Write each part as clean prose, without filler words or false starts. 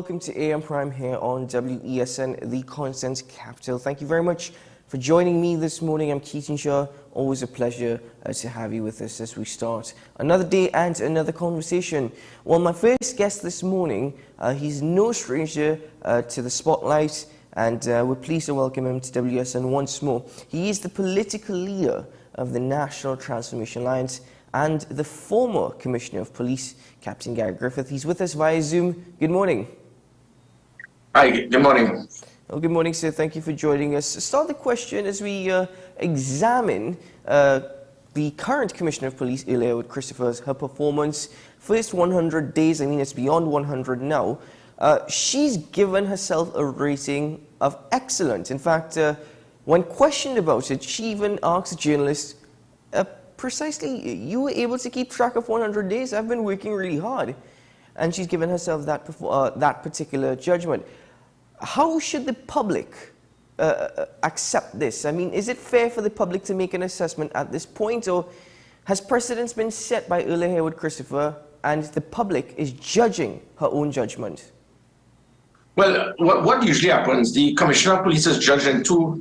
welcome to AM Prime here on WESN, the Content Capital. Thank you very much for joining me this morning. I'm Keaton Shaw. Always a pleasure to have you with us as we start another day and another conversation. Well, my first guest this morning, he's no stranger to the spotlight, and we're pleased to welcome him to WESN once more. He is the political leader of the National Transformation Alliance and the former Commissioner of Police, Captain Gary Griffith. He's with us via Zoom. Good morning. Hi, good morning. Well, good morning, sir. Thank you for joining us. Start the question as we examine the current Commissioner of Police, Airlink Christopher's, her performance. First 100 days, I mean, it's beyond 100 now. She's given herself a rating of excellent. In fact, when questioned about it, she even asked a journalist, precisely, you were able to keep track of 100 days? I've been working really hard. And she's given herself that particular judgment. How should the public accept this? I mean, is it fair for the public to make an assessment at this point, or has precedence been set by Airlink Christopher and the public is judging her own judgment? Well, what usually happens, the Commissioner of Police is judged in two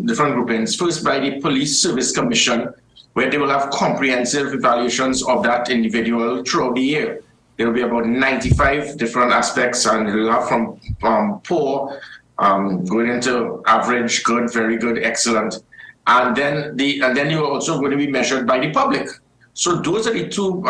different groupings. First, by the Police Service Commission, where they will have comprehensive evaluations of that individual throughout the year. There will be about 95 different aspects, and they'll have from poor going into average, good, very good, excellent, and then you're also going to be measured by the public. So those are the two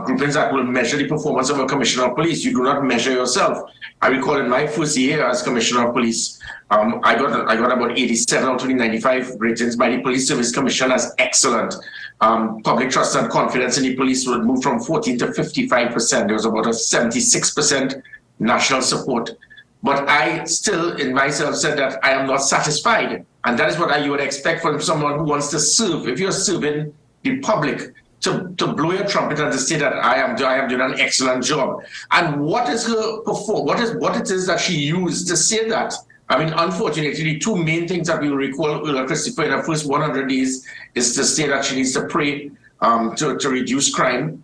groupings that will measure the performance of a Commissioner of Police. You do not measure yourself. I recall in my first year as Commissioner of Police, I got about 87 out of the 95 ratings by the Police Service Commission as excellent. Public trust and confidence in the police would move from 14 to 55%. There was about a 76% national support. But I still, in myself, said that I am not satisfied. And that is what you would expect from someone who wants to serve. If you're serving the public, to blow your trumpet and to say that I am doing an excellent job. And what is her what it is that she used to say that? I mean, unfortunately, the two main things that we will recall Airlink Christopher in her first 100 days is to say that she needs to pray to reduce crime.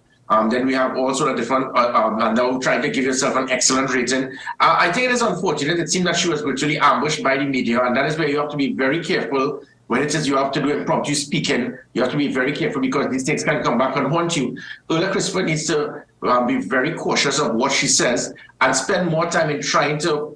Then we have also a different, now trying to give yourself an excellent rating. I think it is unfortunate. It seemed that she was virtually ambushed by the media, and that is where you have to be very careful. When it says you have to do impromptu speaking, you have to be very careful because these things can come back and haunt you. Airlink Christopher needs to be very cautious of what she says and spend more time in trying to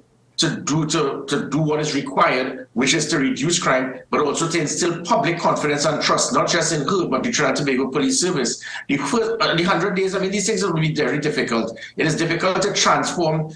do what is required, which is to reduce crime, but also to instill public confidence and trust, not just in her, but the Trinidad and Tobago Police Service. The 100 days, I mean, these things will be very difficult. It is difficult to transform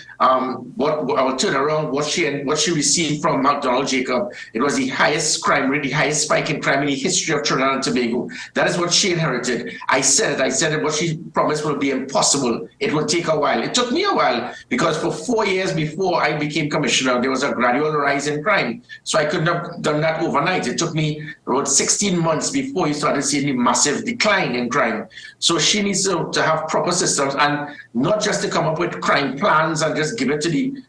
turn around what she received from McDonald Jacob. It was the highest crime rate, the highest spike in crime in the history of Trinidad and Tobago. That is what she inherited. I said that what she promised will be impossible. It will take a while. It took me a while because for 4 years before I became Commissioner, there was a gradual rise in crime. So I couldn't have done that overnight. It took me about 16 months before you started seeing the massive decline in crime. So she needs to have proper systems and not just to come up with crime plans and just give it to the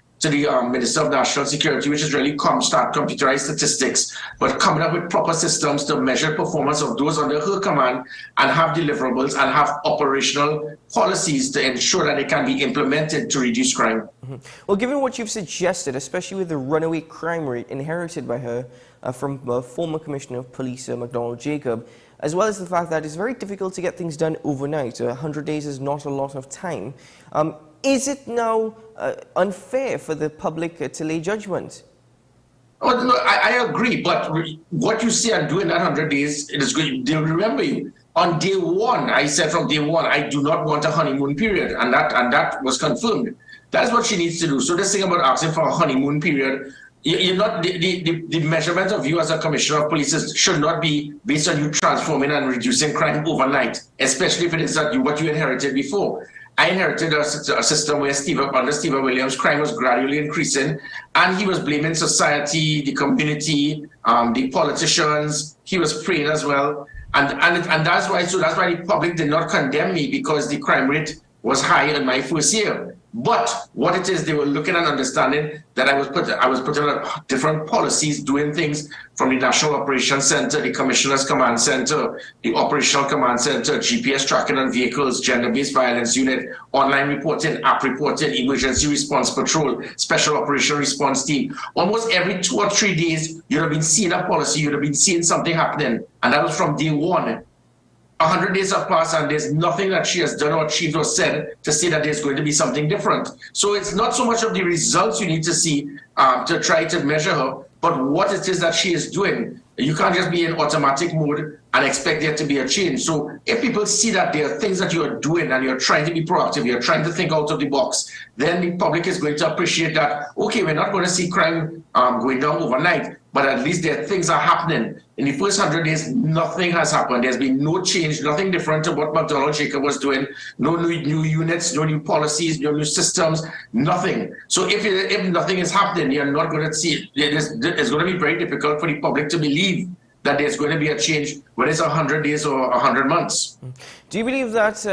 Minister of National Security, which is really computerized statistics, but coming up with proper systems to measure performance of those under her command and have deliverables and have operational policies to ensure that they can be implemented to reduce crime. Mm-hmm. Well, given what you've suggested, especially with the runaway crime rate inherited by her from former Commissioner of Police, McDonald Jacob, as well as the fact that it's very difficult to get things done overnight. 100 days is not a lot of time. Is it now unfair for the public to lay judgment? Oh, no, I agree, but what you say and do in that 100 days, it is good. They'll remember you. On day one, I said from day one, I do not want a honeymoon period, and that was confirmed. That's what she needs to do. So this thing about asking for a honeymoon period, you're not the measurement of you as a Commissioner of Police should not be based on you transforming and reducing crime overnight, especially if it is what you inherited before. I inherited a system where under Stephen Williams, crime was gradually increasing, and he was blaming society, the community, the politicians. He was praying as well, and that's why the public did not condemn me because the crime rate was high in my first year. But what it is, they were looking and understanding that I was putting on different policies, doing things from the National Operations Center, the Commissioner's Command Center, the Operational Command Center, GPS tracking on vehicles, gender-based violence unit, online reporting, app reporting, emergency response patrol, special operation response team. Almost every 2 or 3 days, you'd have been seeing a policy, you'd have been seeing something happening. And that was from day one. 100 days have passed and there's nothing that she has done or achieved or said to say that there's going to be something different. So it's not so much of the results you need to see to try to measure her, but what it is that she is doing. You can't just be in automatic mode and expect there to be a change. So if people see that there are things that you are doing and you're trying to be proactive, you're trying to think out of the box, then the public is going to appreciate that, okay, we're not going to see crime going down overnight, but at least there are things are happening. In the first 100 days, nothing has happened. There's been no change, nothing different to what McDonald Jacob was doing. No new units, no new policies, no new systems, nothing. So if nothing is happening, you're not going to see, it's going to be very difficult for the public to believe that there's going to be a change, whether it's 100 days or 100 months. Do you believe that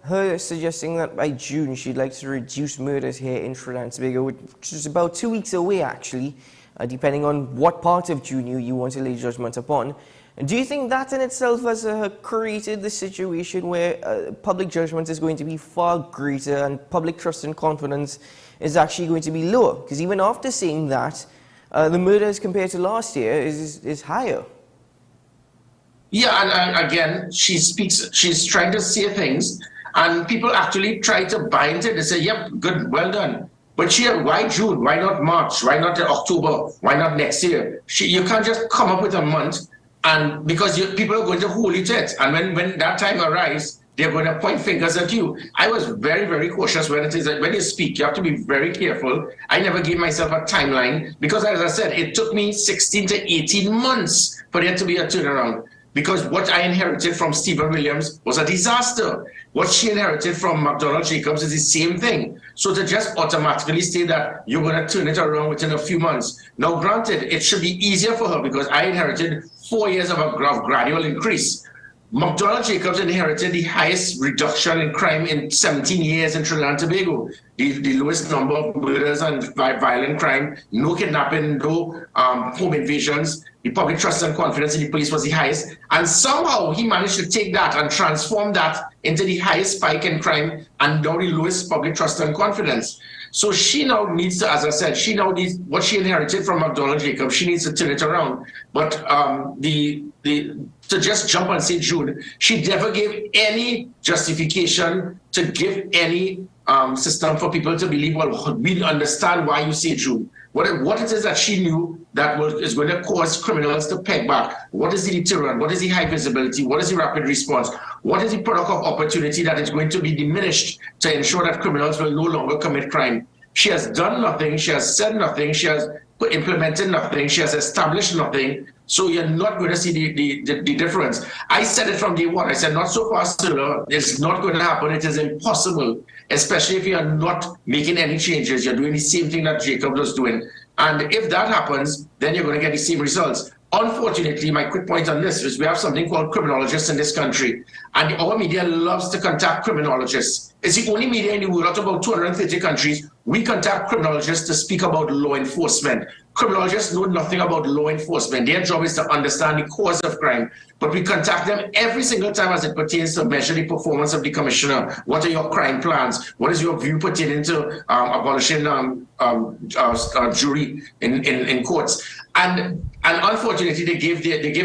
her suggesting that by June she'd like to reduce murders here in Trinidad and Tobago, which is about 2 weeks away actually, depending on what part of June you want to lay judgment upon. Do you think that in itself has created the situation where public judgment is going to be far greater and public trust and confidence is actually going to be lower? Because even after saying that, the murders compared to last year is higher. Yeah, and again, she's trying to say things, and people actually try to buy into it. They say, yep, good, well done. But why June? Why not March? Why not October? Why not next year? You can't just come up with a month, and because people are going to hold you to it. And when that time arrives, they're going to point fingers at you. I was very, very cautious when you speak. You have to be very careful. I never gave myself a timeline because, as I said, it took me 16 to 18 months for there to be a turnaround. Because what I inherited from Stephen Williams was a disaster. What she inherited from McDonald Jacobs is the same thing. So to just automatically say that you're going to turn it around within a few months. Now, granted, it should be easier for her because I inherited 4 years of a gradual increase. McDonald Jacobs inherited the highest reduction in crime in 17 years in Trinidad and Tobago. The lowest number of murders and violent crime, no kidnapping, no home invasions. The public trust and confidence in the police was the highest. And somehow he managed to take that and transform that into the highest spike in crime and now the lowest public trust and confidence. So she now needs to, as I said, she now needs what she inherited from McDonald Jacobs, she needs to turn it around. But to just jump and say June, she never gave any justification to give any system for people to believe, well, we understand why you say June. What it is that she knew that is going to cause criminals to peg back. What is the deterrent? What is the high visibility? What is the rapid response? What is the product of opportunity that is going to be diminished to ensure that criminals will no longer commit crime? She has done nothing. She has said nothing. She has implemented nothing. She has established nothing. So you're not going to see the difference. I said it from day one. I said, not so fast, sir. It's not going to happen. It is impossible, especially if you are not making any changes. You're doing the same thing that Jacob was doing. And if that happens, then you're going to get the same results. Unfortunately, my quick point on this is we have something called criminologists in this country. And our media loves to contact criminologists. It's the only media in the world, out of about 230 countries, we contact criminologists to speak about law enforcement. Criminologists know nothing about law enforcement. Their job is to understand the cause of crime. But we contact them every single time as it pertains to measure the performance of the commissioner. What are your crime plans? What is your view pertaining to abolishing jury in courts? And unfortunately, they gave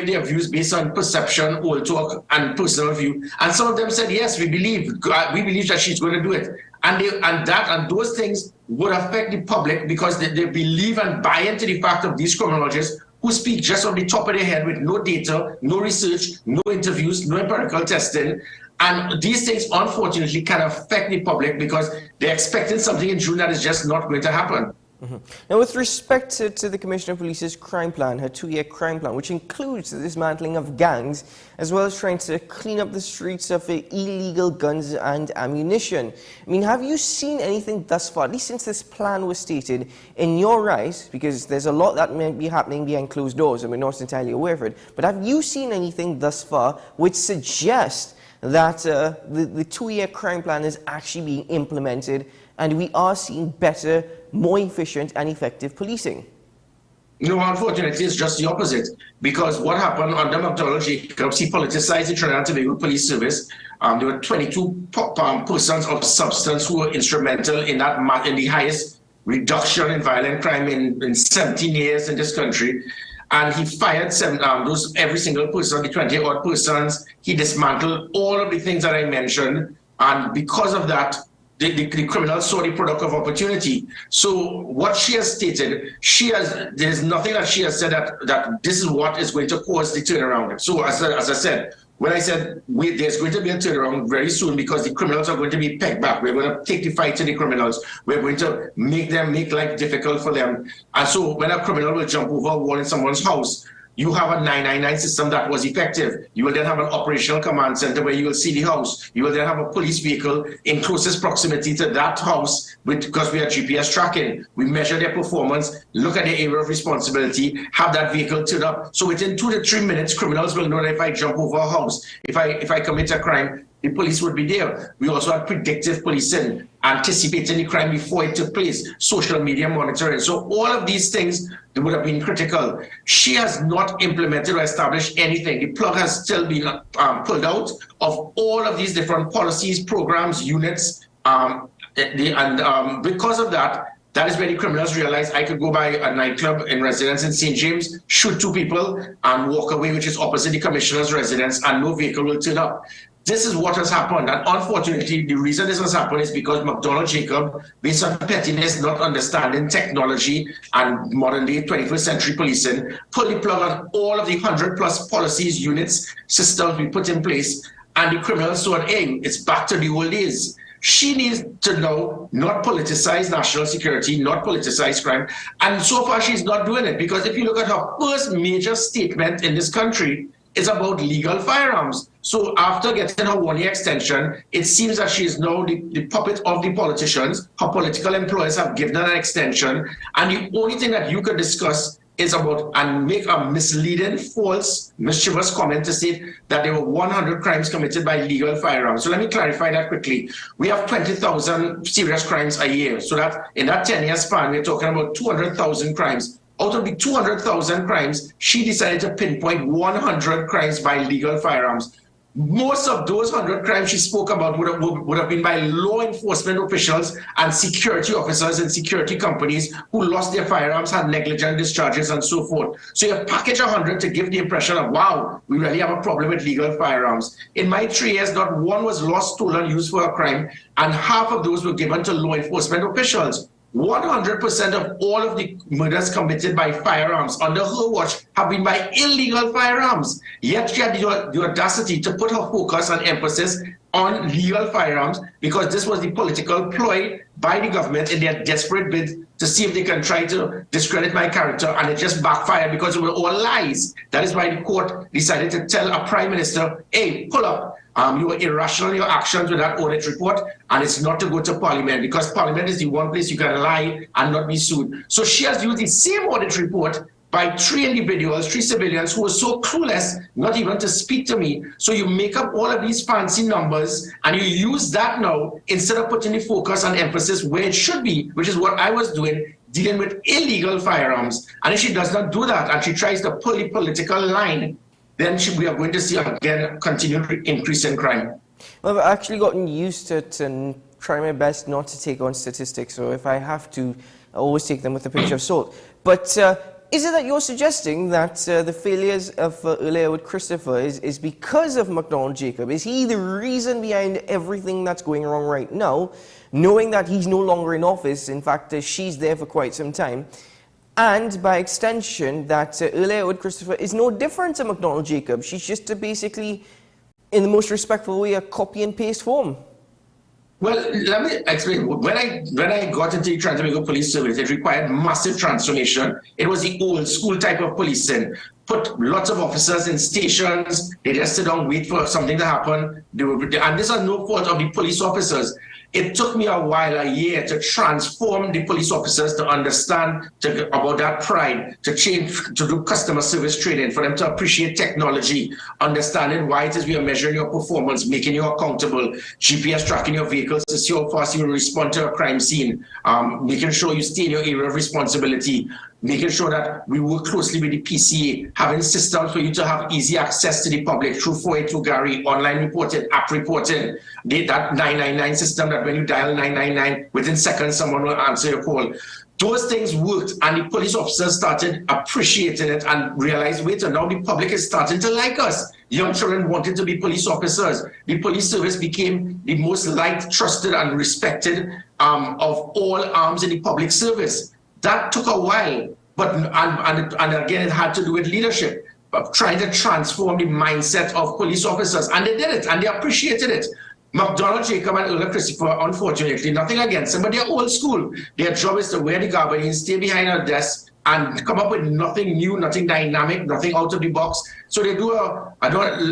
their views based on perception, old talk, and personal view. And some of them said, yes, we believe that she's going to do it. And those things would affect the public because they believe and buy into the fact of these criminologists who speak just on the top of their head with no data, no research, no interviews, no empirical testing. And these things, unfortunately, can affect the public because they're expecting something in June that is just not going to happen. Mm-hmm. Now, with respect to the Commissioner of Police's crime plan, her 2-year crime plan, which includes the dismantling of gangs, as well as trying to clean up the streets of illegal guns and ammunition. I mean, have you seen anything thus far, at least since this plan was stated, in your eyes, because there's a lot that may be happening behind closed doors and we're not entirely aware of it, but have you seen anything thus far which suggests that the 2-year crime plan is actually being implemented and we are seeing better, more efficient and effective policing? No, unfortunately, it's just the opposite. Because what happened under McDonald Jacobs, he politicized the Trinidad and Tobago Police Service. There were 22 persons of substance who were instrumental in that in the highest reduction in violent crime in 17 years in this country. And he fired every single person, the 20-odd persons. He dismantled all of the things that I mentioned. And because of that, the criminals saw the product of opportunity. So what she has stated, there's nothing that she has said that this is what is going to cause the turnaround. So as I said, when I said there's going to be a turnaround very soon because the criminals are going to be pegged back. We're going to take the fight to the criminals. We're going to make life difficult for them. And so when a criminal will jump over a wall in someone's house, you have a 999 system that was effective. You will then have an operational command center where you will see the house. You will then have a police vehicle in closest proximity to that house because we have GPS tracking. We measure their performance, look at their area of responsibility, have that vehicle turned up. So within 2 to 3 minutes, criminals will know that if I jump over a house, if I commit a crime, the police would be there. We also have predictive policing, anticipating the crime before it took place, social media monitoring. So all of these things would have been critical. She has not implemented or established anything. The plug has still been pulled out of all of these different policies, programs, units. Because of that, that is where the criminals realized I could go by a nightclub in residence in St. James, shoot 2 people, and walk away, which is opposite the commissioner's residence, and no vehicle will turn up. This is what has happened. And unfortunately, the reason this has happened is because McDonald Jacob, based on pettiness, not understanding technology and modern day 21st century policing, pulled the plug on all of the 100+ policies, units, systems we put in place. And the criminals thought, hey, it's back to the old days. She needs to now not politicize national security, not politicize crime. And so far, she's not doing it. Because if you look at her first major statement in this country, it's about legal firearms. So after getting her 1-year extension, it seems that she is now the puppet of the politicians. Her political employers have given her an extension. And the only thing that you could discuss is about and make a misleading, false, mischievous comment to say that there were 100 crimes committed by legal firearms. So let me clarify that quickly. We have 20,000 serious crimes a year. So that in that 10-year span, we're talking about 200,000 crimes. Out of the 200,000 crimes, she decided to pinpoint 100 crimes by legal firearms. Most of those 100 crimes she spoke about would have been by law enforcement officials and security officers in security companies who lost their firearms, had negligent discharges, and so forth. So you package 100 to give the impression of, wow, we really have a problem with legal firearms. In my 3 years, not one was lost, stolen, used for a crime, and half of those were given to law enforcement officials. 100% of all of the murders committed by firearms under her watch have been by illegal firearms. Yet she had the audacity to put her focus and emphasis on legal firearms because this was the political ploy by the government in their desperate bid to see if they can try to discredit my character, and it just backfired because it were all lies. That is why the court decided to tell a prime minister, hey, pull up. You were irrational in your actions with that audit report, and it's not to go to Parliament because Parliament is the one place you can lie and not be sued. So she has used the same audit report by 3 individuals, 3 civilians who were so clueless not even to speak to me. So you make up all of these fancy numbers and you use that now instead of putting the focus and emphasis where it should be, which is what I was doing, dealing with illegal firearms. And if she does not do that and she tries to pull the political line, then we are going to see again continued increase in crime. Well, I've actually gotten used to it and try my best not to take on statistics. So if I have to, I always take them with a pinch of salt. But is it that you're suggesting that the failures of earlier with Christopher is because of McDonald Jacob? Is he the reason behind everything that's going wrong right now, knowing that he's no longer in office? In fact, she's there for quite some time. And by extension, that earlier with Christopher is no different to McDonald Jacob. She's just basically, in the most respectful way, a copy and paste form. Well, let me explain. When I got into the Trinidad and Tobago Police Service, it required massive transformation. It was the old school type of policing. Put lots of officers in stations. They just sit down, wait for something to happen. And this is no fault of the police officers. It took me a while, a year, to transform the police officers to understand about that pride, to change, to do customer service training, for them to appreciate technology, understanding why it is we are measuring your performance, making you accountable, GPS tracking your vehicles to see how fast you respond to a crime scene, making sure you stay in your area of responsibility, making sure that we work closely with the PCA, having systems for you to have easy access to the public through 482 Gary, online reporting, app reporting, that 999 system that when you dial 999, within seconds someone will answer your call. Those things worked, and the police officers started appreciating it and realized, wait, now the public is starting to like us. Young children wanted to be police officers. The police service became the most liked, trusted, and respected of all arms in the public service. That took a while, but and again, it had to do with leadership, of trying to transform the mindset of police officers, and they did it, and they appreciated it. McDonald, Jacob, and Earl Christopher, unfortunately, nothing against them, but they're old school. Their job is to wear the gabardine, stay behind a desk, and come up with nothing new, nothing dynamic, nothing out of the box. So they do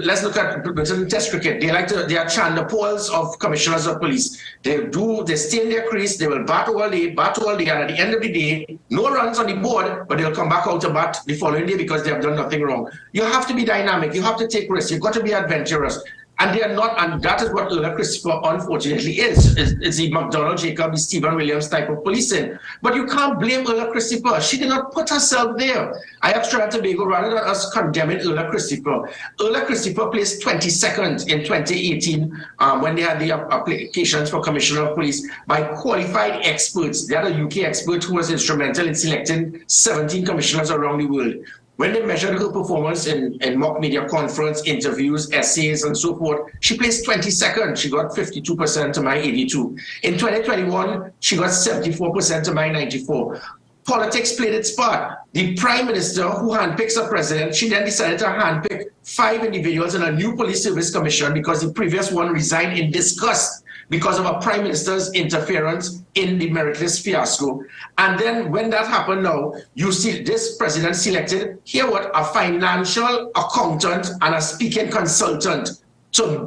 let's look at test cricket. They are Chandler Pauls of commissioners of police. They stay in their crease, they will bat all day, and at the end of the day, no runs on the board, but they'll come back out to bat the following day because they have done nothing wrong. You have to be dynamic, you have to take risks, you've got to be adventurous. And they are not, and that is what Earl Christopher unfortunately is. It's the McDonald, Jacob, the Stephen Williams type of policing. But you can't blame Earl Christopher. She did not put herself there. I have tried to Tobago, rather than us condemning Earl Christopher. Earl Christopher placed 22nd in 2018 when they had the applications for Commissioner of Police by qualified experts. They had a UK expert who was instrumental in selecting 17 commissioners around the world. When they measured her performance in mock media conference, interviews, essays, and so forth, she placed 22nd. She got 52% to my 82. In 2021, she got 74% to my 94. Politics played its part. The Prime Minister, who handpicks a president, she then decided to handpick 5 individuals in a new police service commission because the previous one resigned in disgust because of a Prime Minister's interference in the meritless fiasco. And then when that happened now, you see this president selected, a financial accountant and a speaking consultant to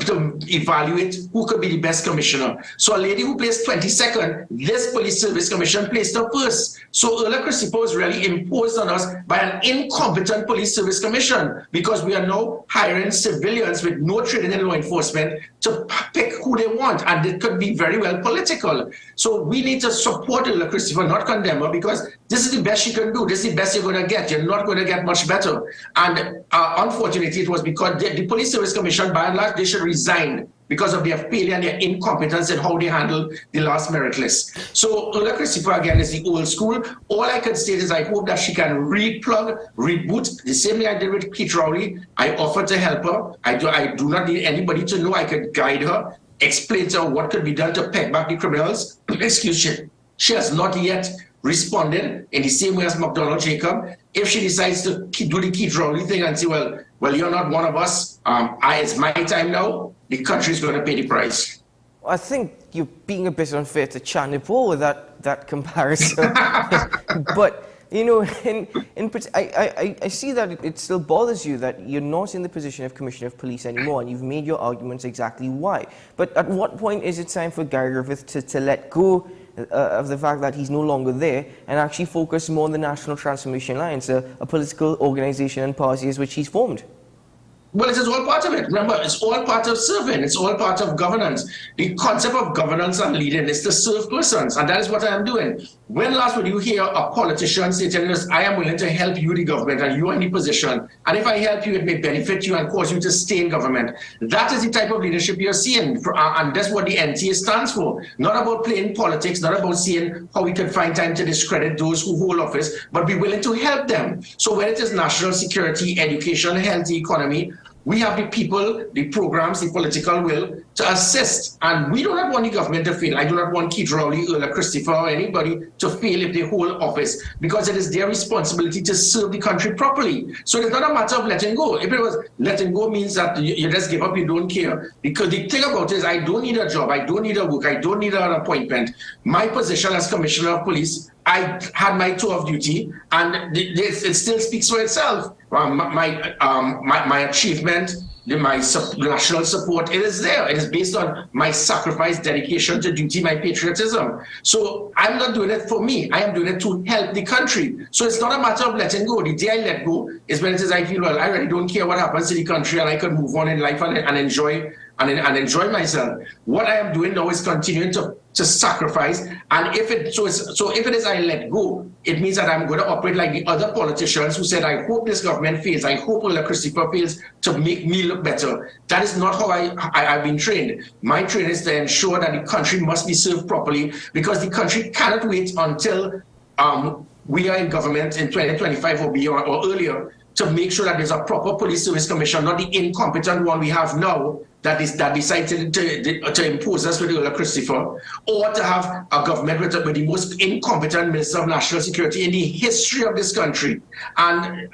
evaluate who could be the best commissioner. So a lady who placed 22nd, this police service commission placed her first. So Earl Christopher was really imposed on us by an incompetent police service commission because we are now hiring civilians with no training in law enforcement to pick who they want, and it could be very well political. So we need to support Earl Christopher, not condemn her, because this is the best she can do. This is the best you're going to get. You're not going to get much better. And unfortunately, it was because the police service commission, by and large, they should resign because of their failure and their incompetence in how they handled the last merit list. So Earl Christopher, again, is the old school. All I can say is I hope that she can replug, reboot, the same way I did with Keith Rowley. I offered to help her. I do not need anybody to know. I could guide her, explain to her what could be done to peg back the criminals. Excuse me. She has not yet responded in the same way as McDonald Jacob. If she decides to do the Keith Rowley thing and say, well, you're not one of us, it's my time now, the country's going to pay the price. I think you're being a bit unfair to Chandler Paul with that comparison. But, you know, I see that it still bothers you that you're not in the position of Commissioner of Police anymore, and you've made your arguments exactly why. But at what point is it time for Gary Griffith to let go of the fact that he's no longer there and actually focus more on the National Transformation Alliance, a political organization and party as which he's formed? Well, it is all part of it. Remember, it's all part of serving. It's all part of governance. The concept of governance and leading is to serve persons, and that is what I am doing. When last would you hear a politician say to us, I am willing to help you, the government, and you are in the position, and if I help you, it may benefit you and cause you to stay in government. That is the type of leadership you're seeing, and that's what the NTA stands for. Not about playing politics, not about seeing how we can find time to discredit those who hold office, but be willing to help them. So when it is national security, education, health, the economy, we have the people, the programs, the political will to assist. And we do not want the government to fail. I do not want Keith Rowley, Earl Christopher, or anybody to fail if they hold office, because it is their responsibility to serve the country properly. So it's not a matter of letting go. If it was letting go means that you just give up, you don't care. Because the thing about it is I don't need a job, I don't need a work, I don't need an appointment. My position as Commissioner of Police, I had my tour of duty, and it still speaks for itself. my achievement, my national support, it is there. It is based on my sacrifice, dedication to duty, my patriotism. So I'm not doing it for me. I am doing it to help the country. So it's not a matter of letting go. The day I let go is when it is I feel, well, I really don't care what happens to the country and I can move on in life and enjoy myself. What I am doing now is continuing to sacrifice, and if it is I let go, it means that I'm going to operate like the other politicians who said, I hope this government fails, I hope Ola Christopher fails to make me look better. That is not how I've been trained. My training is to ensure that the country must be served properly, because the country cannot wait until we are in government in 2025 or beyond or earlier to make sure that there's a proper police service commission, not the incompetent one we have now that decided to impose us with Ola Christopher, or to have a government with the most incompetent Minister of National Security in the history of this country. And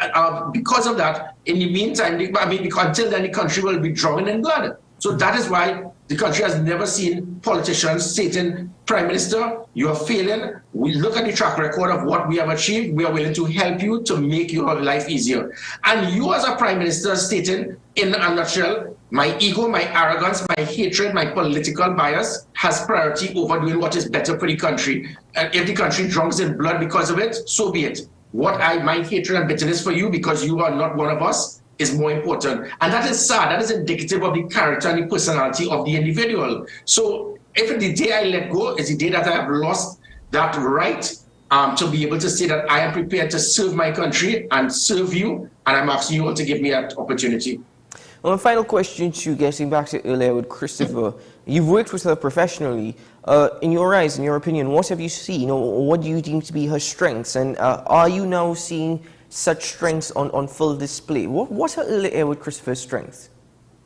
because of that, in the meantime, until then, the country will be drowning in blood. So that is why the country has never seen politicians stating, Prime Minister, you are failing. We look at the track record of what we have achieved. We are willing to help you to make your life easier. And you as a Prime Minister stating, in a nutshell, my ego, my arrogance, my hatred, my political bias has priority over doing what is better for the country. And if the country drowns in blood because of it, so be it. My hatred and bitterness for you because you are not one of us is more important. And that is sad. That is indicative of the character and the personality of the individual. So if the day I let go is the day that I have lost that right to be able to say that I am prepared to serve my country and serve you, and I'm asking you all to give me that opportunity. Well, a final question to getting back to earlier with Christopher. You've worked with her professionally. In your eyes, in your opinion, what have you seen, or what do you deem to be her strengths? And are you now seeing such strengths on full display? What are early Airwood Christopher's strengths?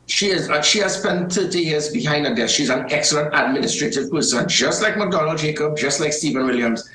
She has spent 30 years behind her desk. She's an excellent administrative person, just like McDonald Jacob, just like Stephen Williams.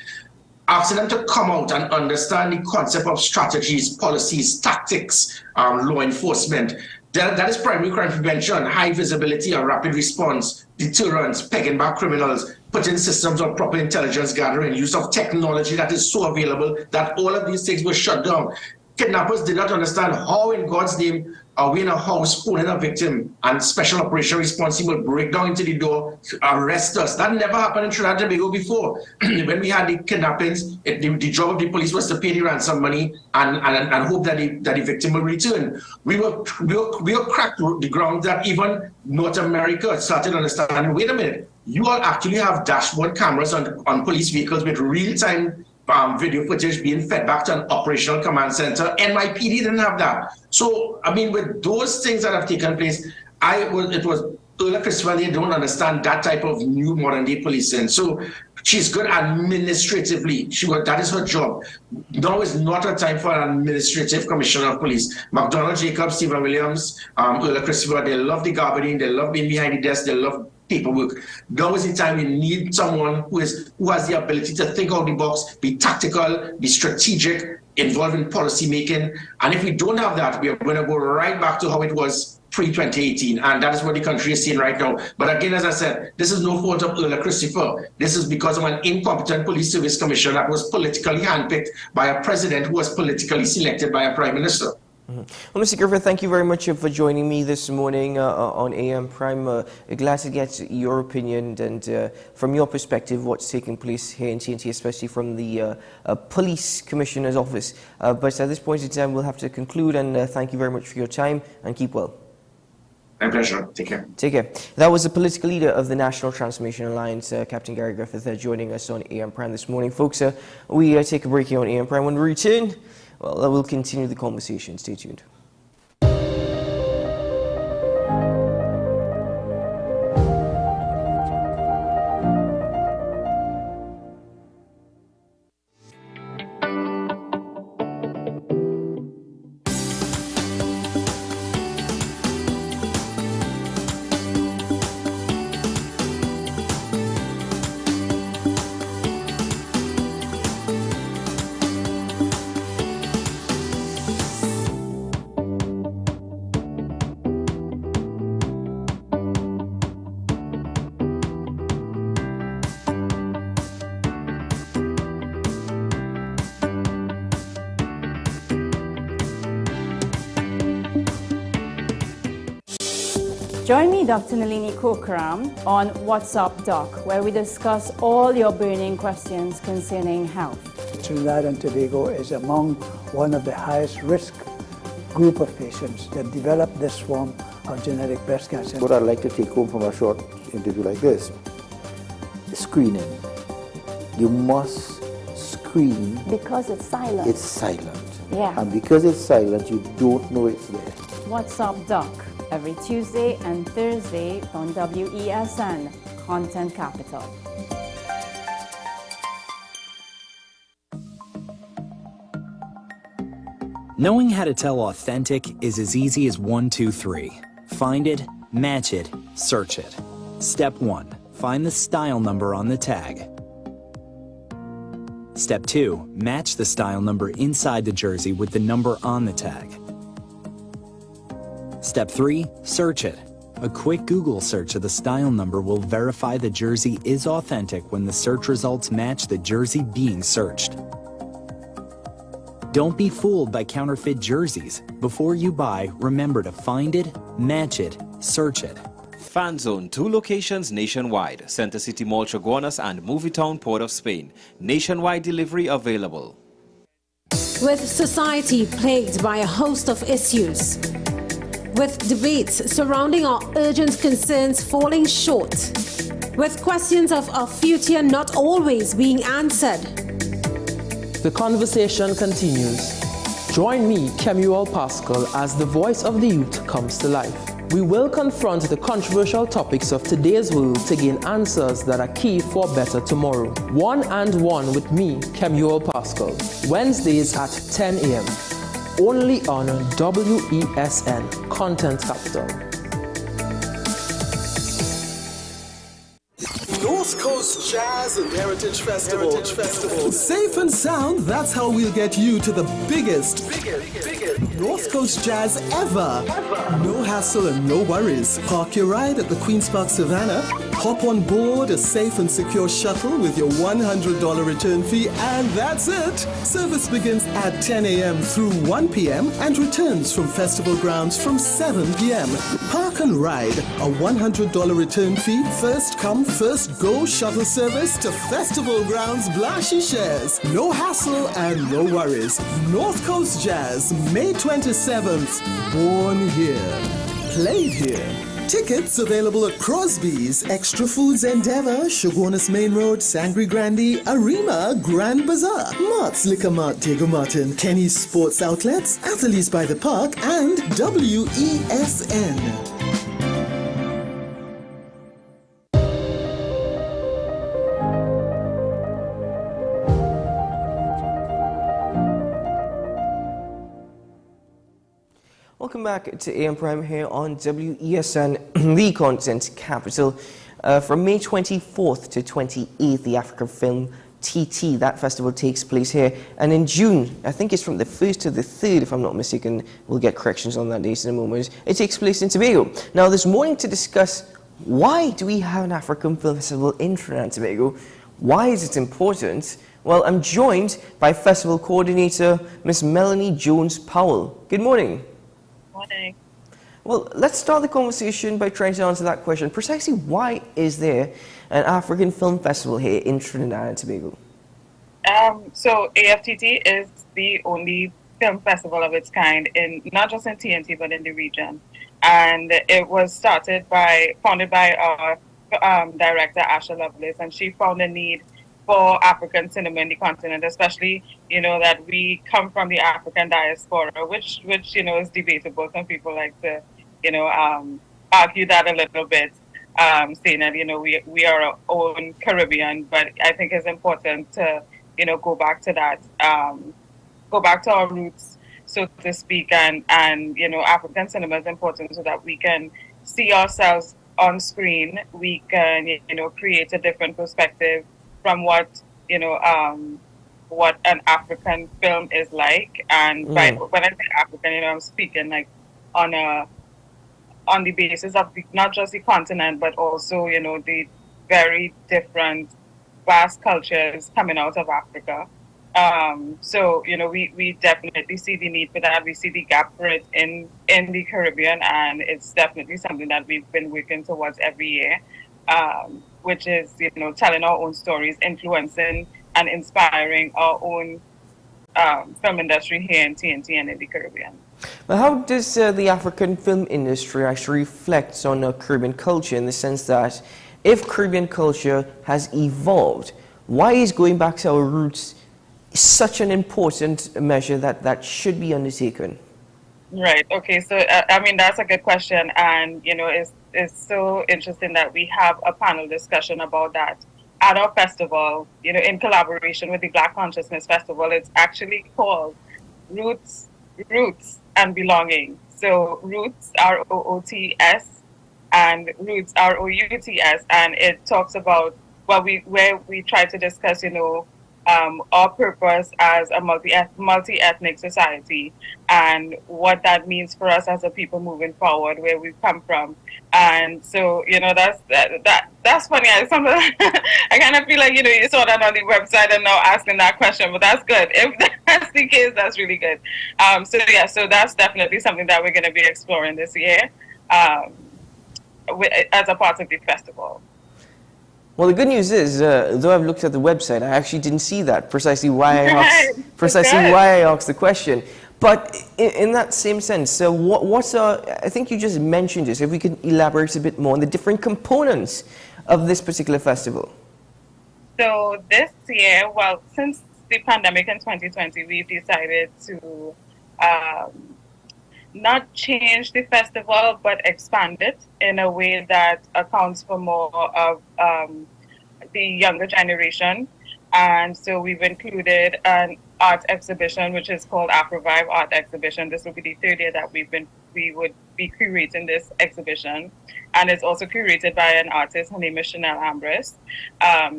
Asking them to come out and understand the concept of strategies, policies, tactics, law enforcement. That is primary crime prevention, high visibility and rapid response, deterrence, pegging back criminals, putting systems of proper intelligence gathering, use of technology that is so available that all of these things were shut down. Kidnappers did not understand how in God's name are we in a house pulling a victim and special operation response team will break down into the door, arrest us. That never happened in Trinidad and Tobago before. When we had the kidnappings, the job of the police was to pay the ransom money and hope that the victim will return. We were cracked the ground that even North America started understanding, wait a minute, you all actually have dashboard cameras on police vehicles with real-time video footage being fed back to an operational command center. NYPD didn't have that. So, I mean, with those things that have taken place, it was Ola Christopher, they don't understand that type of new modern day policing. So she's good administratively. That is her job. Now is not a time for an administrative commissioner of police. McDonald Jacob, Stephen Williams, Ola Christopher, they love the gardening, they love being behind the desk, they love paperwork. Now is the time you need someone who has the ability to think out the box, be tactical, be strategic, involved in policy making. And if we don't have that, we are going to go right back to how it was pre-2018. And that is what the country is seeing right now. But again, as I said, this is no fault of Ola Christopher. This is because of an incompetent police service commission that was politically handpicked by a president who was politically selected by a prime minister. Well, Mr. Griffith, thank you very much for joining me this morning on AM Prime. Glad to get your opinion and from your perspective what's taking place here in TNT, especially from the Police Commissioner's Office. But at this point in time, we'll have to conclude, and thank you very much for your time, and keep well. My pleasure. Take care. Take care. That was the political leader of the National Transformation Alliance, Captain Gary Griffith, joining us on AM Prime this morning. Folks, we take a break here on AM Prime. When we return, well, we'll continue the conversation. Stay tuned. Join me, Dr. Nalini Kokram, on What's Up Doc, where we discuss all your burning questions concerning health. Trinidad and Tobago is among one of the highest risk group of patients that develop this form of genetic breast cancer. What I'd like to take home from a short interview like this, screening. You must screen. Because it's silent. It's silent. Yeah. And because it's silent, you don't know it's there. What's Up Doc, every Tuesday and Thursday on WESN, Content Capital. Knowing how to tell authentic is as easy as 1, 2, 3. Find it, match it, search it. Step 1. Find the style number on the tag. Step 2. Match the style number inside the jersey with the number on the tag. Step 3. Search it. A quick Google search of the style number will verify the jersey is authentic when the search results match the jersey being searched. Don't be fooled by counterfeit jerseys. Before you buy, remember to find it, match it, search it. Fan Zone, 2 locations nationwide. Center City Mall, Chaguanas and Movietown, Port of Spain. Nationwide delivery available. With society plagued by a host of issues, with debates surrounding our urgent concerns falling short, with questions of our future not always being answered, the conversation continues. Join me, Kemuel Pascal, as the voice of the youth comes to life. We will confront the controversial topics of today's world to gain answers that are key for a better tomorrow. One and One with me, Kemuel Pascal. Wednesdays at 10 a.m. Only on WESN, Content Capital. North Coast Jazz and Heritage Festival. Safe and sound, that's how we'll get you to the biggest North Coast Jazz ever. No hassle and no worries. Park your ride at the Queen's Park Savannah. Hop on board a safe and secure shuttle with your $100 return fee, and that's it. Service begins at 10 a.m. through 1 p.m. and returns from festival grounds from 7 p.m. Park and ride, a $100 return fee, first come, first go shuttle service to festival grounds Blashy shares. No hassle and no worries. North Coast Jazz, May 27th. Born here, played here. Tickets available at Crosby's, Extra Foods Endeavour, Chaguanas Main Road, Sangre Grande, Arima, Grand Bazaar, Mart's Liquor Mart, Diego Martin, Kenny's Sports Outlets, Athletes by the Park, and WESN. Welcome back to AM Prime here on WESN, the content capital. From May 24th to 28th, the African Film TT, that festival takes place here. And in June, I think it's from the 1st to the 3rd, if I'm not mistaken, we'll get corrections on that date in a moment, it takes place in Tobago. Now, this morning to discuss why do we have an African Film Festival in Trinidad and Tobago? Why is it important? Well, I'm joined by Festival Coordinator, Miss Melanie Jones-Powell. Good morning. Morning. Well, let's start the conversation by trying to answer that question. Precisely why is there an African Film Festival here in Trinidad and Tobago? So AFTT is the only film festival of its kind, in not just in TNT but in the region. And it was founded by our director Asha Lovelace, and she found a need for African cinema in the continent, especially, that we come from the African diaspora, which is debatable. Some people like to, argue that a little bit, saying that, we are our own Caribbean, but I think it's important to, go back to that, go back to our roots, so to speak, and African cinema is important so that we can see ourselves on screen. We can, create a different perspective from what an African film is like. And when I say African, I'm speaking like on the basis of not just the continent, but also the very different vast cultures coming out of Africa. So, we definitely see the need for that. We see the gap for it in the Caribbean, and it's definitely something that we've been working towards every year, which is, telling our own stories, influencing and inspiring our own film industry here in TNT and in the Caribbean. But how does the African film industry actually reflect on Caribbean culture, in the sense that if Caribbean culture has evolved, why is going back to our roots such an important measure that should be undertaken? Right. Okay. So, that's a good question. And, it's so interesting that we have a panel discussion about that at our festival, in collaboration with the Black Consciousness Festival. It's actually called Roots and Belonging. So Roots, ROOTS, and Roots, ROUTS, and it talks about where we try to discuss, our purpose as a multi-ethnic society, and what that means for us as a people moving forward, where we've come from. And so, that's funny. I kind of feel like, you saw that on the website and now asking that question, but that's good. If that's the case, that's really good. So that's definitely something that we're going to be exploring this year as a part of the festival. Well, the good news is, though I've looked at the website, I actually didn't see that. Precisely why I asked the question. But in that same sense, I think you just mentioned this. If we could elaborate a bit more on the different components of this particular festival. So this year, since the pandemic in 2020, we've decided to not change the festival, but expand it in a way that accounts for more of the younger generation. And so we've included an art exhibition, which is called AfroVibe Art Exhibition. This will be the third year that we would be curating this exhibition. And it's also curated by an artist. Her name is Chanel Ambrose.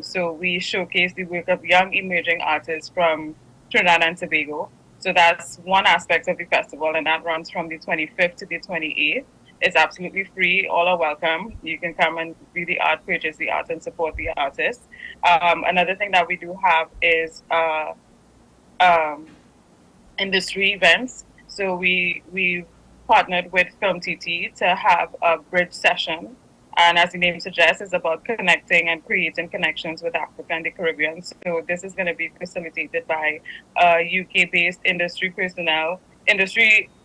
So we showcase the work of young emerging artists from Trinidad and Tobago. So that's one aspect of the festival, and that runs from the 25th to the 28th. It's absolutely free. All are welcome. You can come and view the art, purchase the art, and support the artists. Another thing that we do have is industry events. So we partnered with ICNTT to have a bridge session. And as the name suggests, it's about connecting and creating connections with Africa and the Caribbean. So this is going to be facilitated by a UK-based industry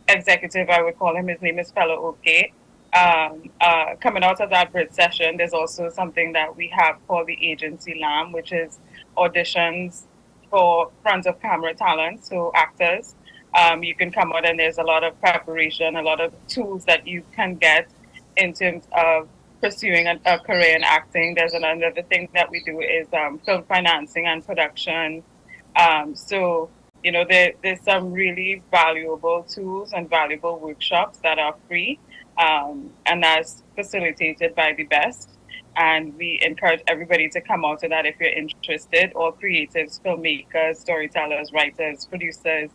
executive, I would call him. His name is Fellow OK. Coming out of that bridge session, there's also something that we have called the Agency LAM, which is auditions for front of camera talent, so actors. You can come out and there's a lot of preparation, a lot of tools that you can get in terms of pursuing a career in acting. There's another thing that we do is film financing and production. So, there's some really valuable tools and valuable workshops that are free, and that's facilitated by the best. And we encourage everybody to come out to that if you're interested, all creatives, filmmakers, storytellers, writers, producers.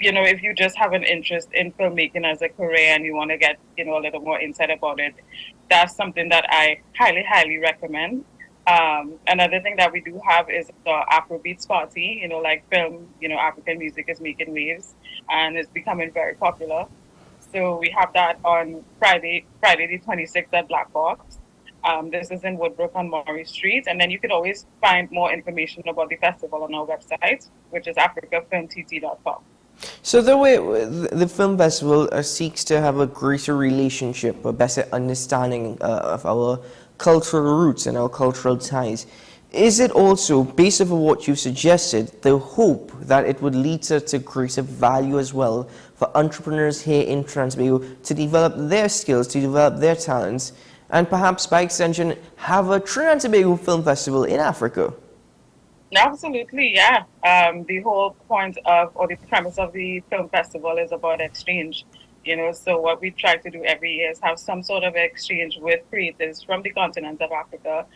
If you just have an interest in filmmaking as a career and you want to get, a little more insight about it, that's something that I highly, highly recommend. Another thing that we do have is the Afrobeats party, like film, African music is making waves and it's becoming very popular. So we have that on Friday the 26th at Black Box. This is in Woodbrook on Maury Street. And then you can always find more information about the festival on our website, which is africafilmtt.com. So the way the film festival seeks to have a greater relationship, a better understanding of our cultural roots and our cultural ties, is it also, based on what you suggested, the hope that it would lead to greater value as well for entrepreneurs here in Trinidad to develop their skills, to develop their talents, and perhaps by extension have a Trinidad and Tobago Film Festival in Africa? Absolutely, yeah. The whole point or the premise of the film festival is about exchange. So what we try to do every year is have some sort of exchange with creators from the continent of Africa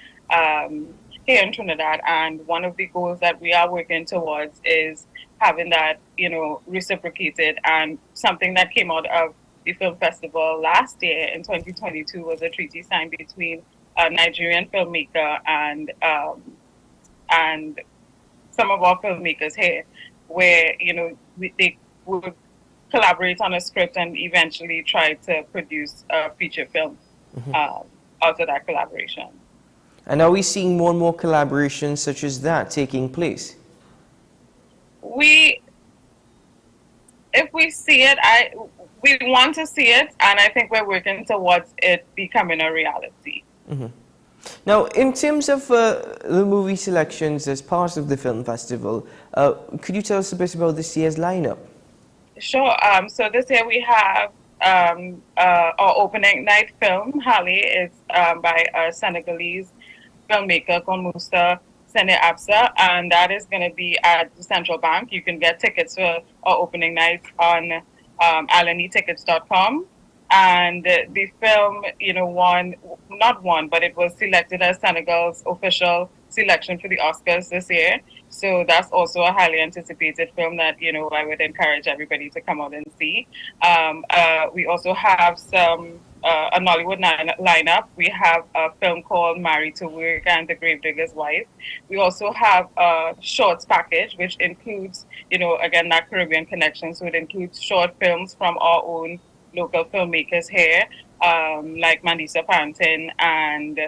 here in Trinidad. And one of the goals that we are working towards is having that, reciprocated. And something that came out of the film festival last year in 2022 was a treaty signed between a Nigerian filmmaker and some of our filmmakers here, where they would collaborate on a script and eventually try to produce a feature film out of that collaboration. And are we seeing more and more collaborations such as that taking place? If we see it, we want to see it, and I think we're working towards it becoming a reality. Now, in terms of the movie selections as part of the film festival, could you tell us a bit about this year's lineup? Sure. So this year we have our opening night film, Hali, is by a Senegalese filmmaker called Moussa Sene Absa, and that is going to be at the Central Bank. You can get tickets for our opening night on alanytickets.com. And the film, but it was selected as Senegal's official selection for the Oscars this year. So that's also a highly anticipated film that, I would encourage everybody to come out and see. We also have a Nollywood lineup. We have a film called Married to Work and The Gravedigger's Wife. We also have a shorts package, which includes, again, that Caribbean connection. So it includes short films from our own local filmmakers here, like Mandisa Pantin and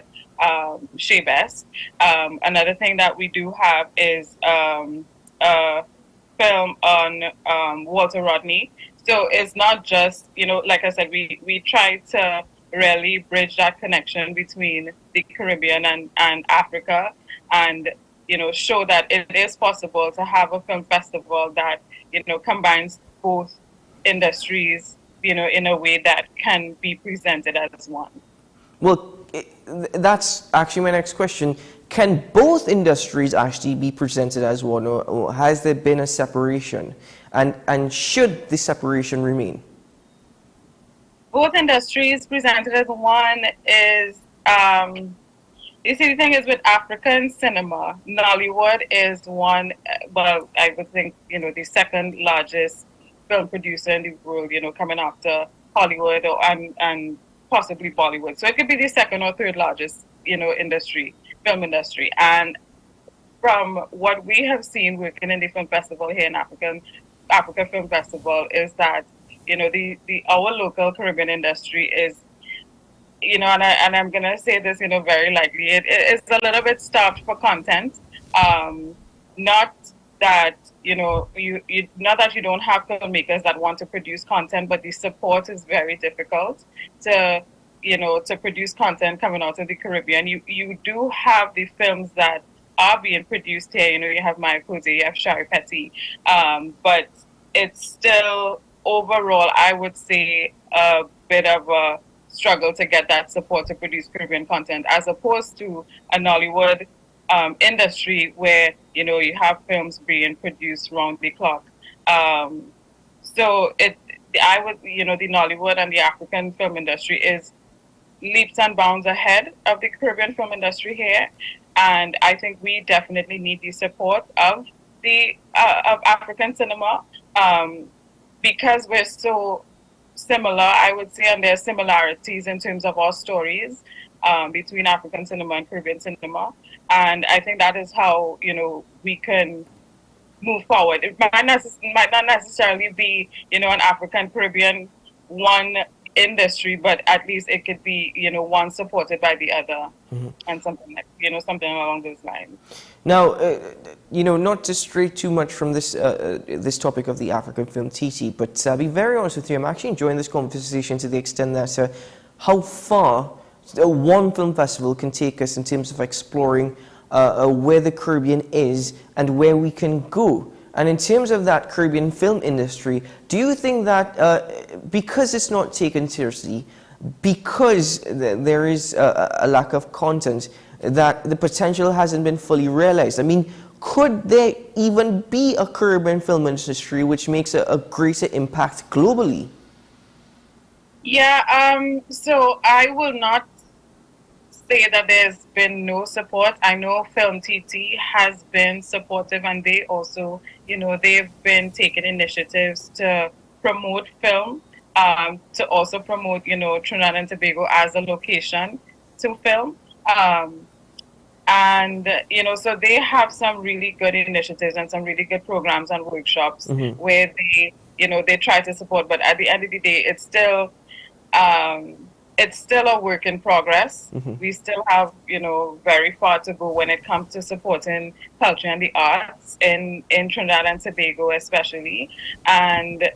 Shea Best. Another thing that we do have is a film on Walter Rodney. So it's not just, like I said, we try to really bridge that connection between the Caribbean and Africa, and, show that it is possible to have a film festival that, combines both industries, in a way that can be presented as one. Well, that's actually my next question. Can both industries actually be presented as one, or has there been a separation? And should the separation remain? Both industries presented as one is, you see, the thing is with African cinema, Nollywood is one, well, I would think, the second largest film producer in the world, coming after Hollywood and possibly Bollywood. So it could be the second or third largest, film industry. And from what we have seen working in the film festival here in Africa Film Festival is that, our local Caribbean industry is, and I'm going to say this, very likely, it's a little bit starved for content. Not that, not that you don't have filmmakers that want to produce content, but the support is very difficult to produce content coming out of the Caribbean. You do have the films that are being produced here. You have Maya Kose, you have Shari Petty, but it's still overall, I would say, a bit of a struggle to get that support to produce Caribbean content, as opposed to a Nollywood industry where you have films being produced round the clock. So the Nollywood and the African film industry is leaps and bounds ahead of the Caribbean film industry here, and I think we definitely need the support of the of African cinema, because we're so similar, I would say, and there are similarities in terms of our stories between African cinema and Caribbean cinema. And I think that is how, we can move forward. It might not necessarily be, an African Caribbean one industry, but at least it could be, one supported by the other, and something like, something along those lines. Now, not to stray too much from this this topic of the African film TT, but I'll be very honest with you, I'm actually enjoying this conversation to the extent that how far one film festival can take us in terms of exploring where the Caribbean is and where we can go. And in terms of that Caribbean film industry, do you think that because it's not taken seriously, because there is a lack of content, that the potential hasn't been fully realized? I mean, could there even be a Caribbean film industry which makes a greater impact globally? Yeah, so I will not say that there's been no support. I know Film TT has been supportive, and they also, they've been taking initiatives to promote film, to also promote, Trinidad and Tobago as a location to film. And And, so they have some really good initiatives and some really good programs and workshops where they try to support. But at the end of the day, it's still a work in progress. We still have, very far to go when it comes to supporting culture and the arts in Trinidad and Tobago, especially. And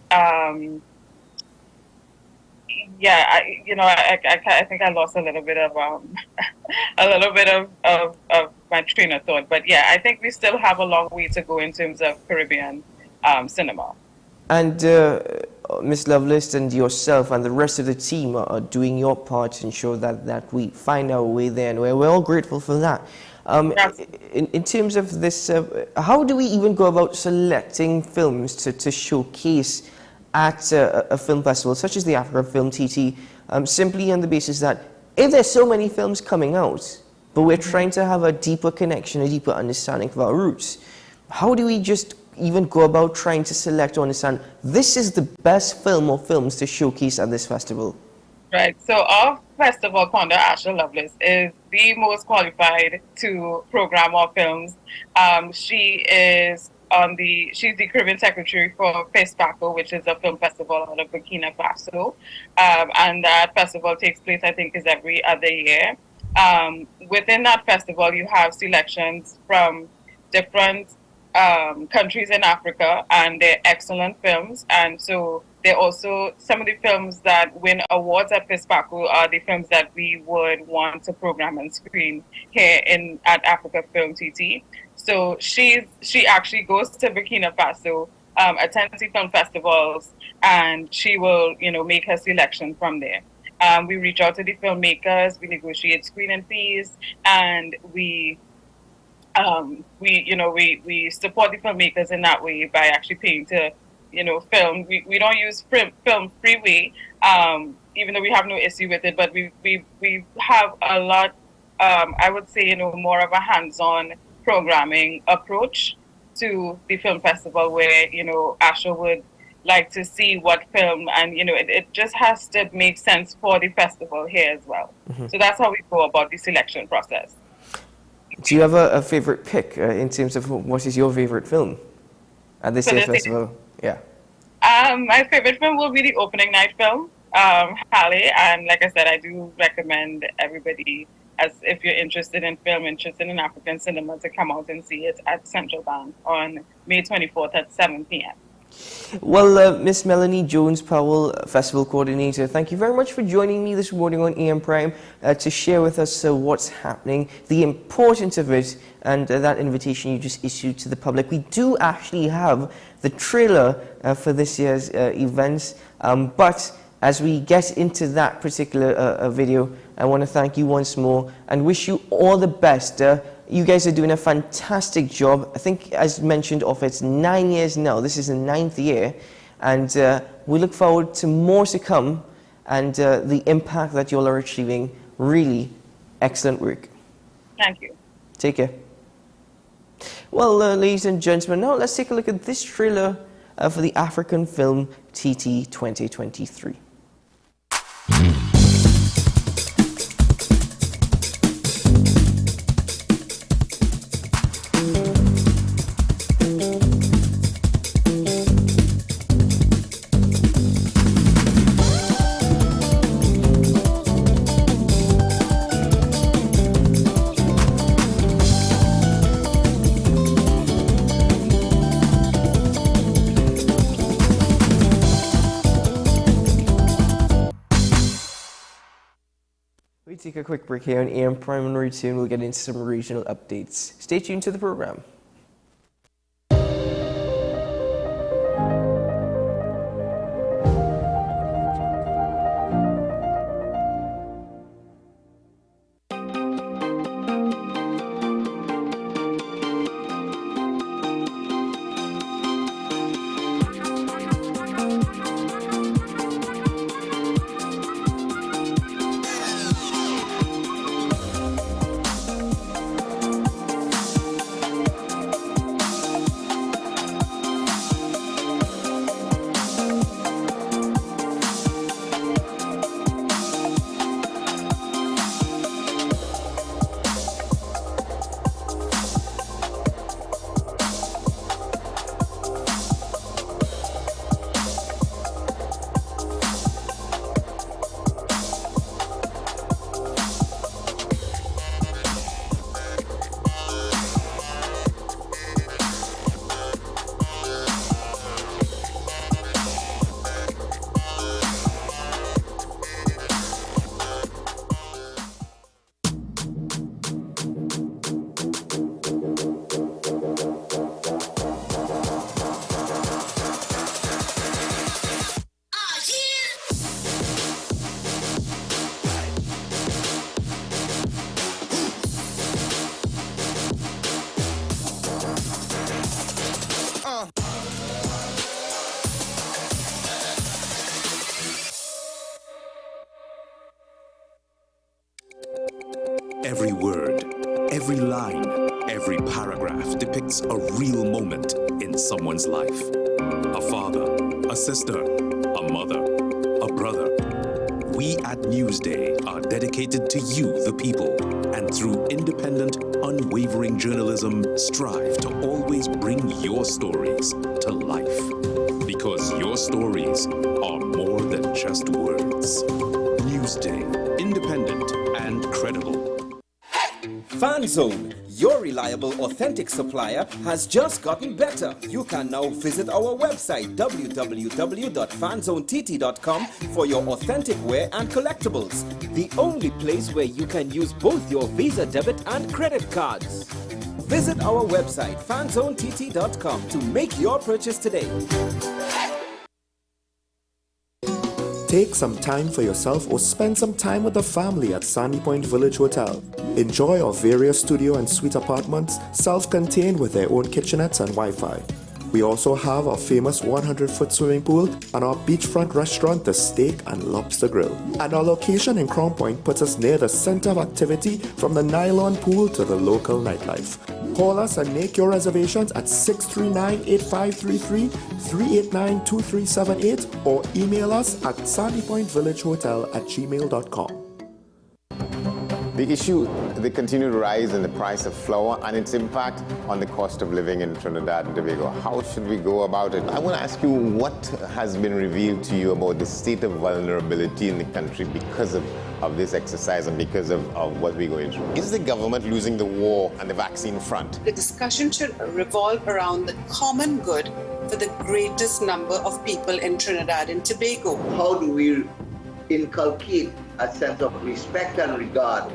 I think I lost a little bit of of my train of thought. But yeah, I think we still have a long way to go in terms of Caribbean cinema. And Ms. Lovelace and yourself and the rest of the team are doing your part to ensure that we find our way there, and we're all grateful for that. In terms of this, how do we even go about selecting films to showcase at a film festival such as the Africa Film TT, simply on the basis that if there's so many films coming out, but we're trying to have a deeper connection, a deeper understanding of our roots, how do we just even go about trying to select or understand this is the best film or films to showcase at this festival? Right. So our festival founder, Asha Lovelace, is the most qualified to program our films. She's the Caribbean Secretary for FESPACO, which is a film festival out of Burkina Faso. And that festival takes place, I think, is every other year. Within that festival, you have selections from different countries in Africa, and they're excellent films. And so they're also some of the films that win awards at FESPACO are the films that we would want to program and screen here at Africa Film TT. So she actually goes to Burkina Faso, attends the film festivals, and she will, make her selection from there. We reach out to the filmmakers, we negotiate screening fees, and we support the filmmakers in that way by actually paying to, film. We don't use film freeway, even though we have no issue with it, but we have a lot, I would say, more of a hands-on programming approach to the film festival where, Asha would like to see what film, and, it just has to make sense for the festival here as well. So that's how we go about the selection process. Do you have a favorite pick in terms of what is your favorite film at this year's festival? Yeah. My favorite film will be the opening night film, Halle, and like I said, I do recommend everybody, as if you're interested in film, interested in African cinema, to come out and see it at Central Bank on May 24th at 7 p.m. Well, Miss Melanie Jones-Powell, Festival Coordinator, thank you very much for joining me this morning on AM Prime to share with us what's happening, the importance of it, and that invitation you just issued to the public. We do actually have the trailer for this year's events, but as we get into that particular video, I want to thank you once more and wish you all the best. You guys are doing a fantastic job. I think, as mentioned off, it's 9 years now. This is the 9th year. And we look forward to more to come and the impact that you all are achieving. Really excellent work. Thank you. Take care. Well, ladies and gentlemen, now let's take a look at this trailer for the African Film TT 2023. We take a quick break here on AM Prime and return. We'll get into some regional updates. Stay tuned to the program. Every word, every line, every paragraph depicts a real moment in someone's life. A father, a sister, a mother, a brother. We at Newsday are dedicated to you, the people, and through independent, unwavering journalism, strive to always bring your stories to life. Because your stories are more than just words. Newsday, independent and credible. FanZone, your reliable, authentic supplier, has just gotten better. You can now visit our website www.fanzonett.com for your authentic wear and collectibles. The only place where you can use both your Visa debit and credit cards. Visit our website fanzonett.com to make your purchase today. Take some time for yourself or spend some time with the family at Sandy Point Village Hotel. Enjoy our various studio and suite apartments, self-contained with their own kitchenettes and Wi-Fi. We also have our famous 100-foot swimming pool and our beachfront restaurant, the Steak and Lobster Grill. And our location in Crown Point puts us near the center of activity from the nylon pool to the local nightlife. Call us and make your reservations at 639-8533, 389-2378 or email us at sandypointvillagehotel@gmail.com. The issue, the continued rise in the price of flour and its impact on the cost of living in Trinidad and Tobago. How should we go about it? I want to ask you, what has been revealed to you about the state of vulnerability in the country because of this exercise and because of what we're going through? Is the government losing the war on the vaccine front? The discussion should revolve around the common good for the greatest number of people in Trinidad and Tobago. How do we inculcate a sense of respect and regard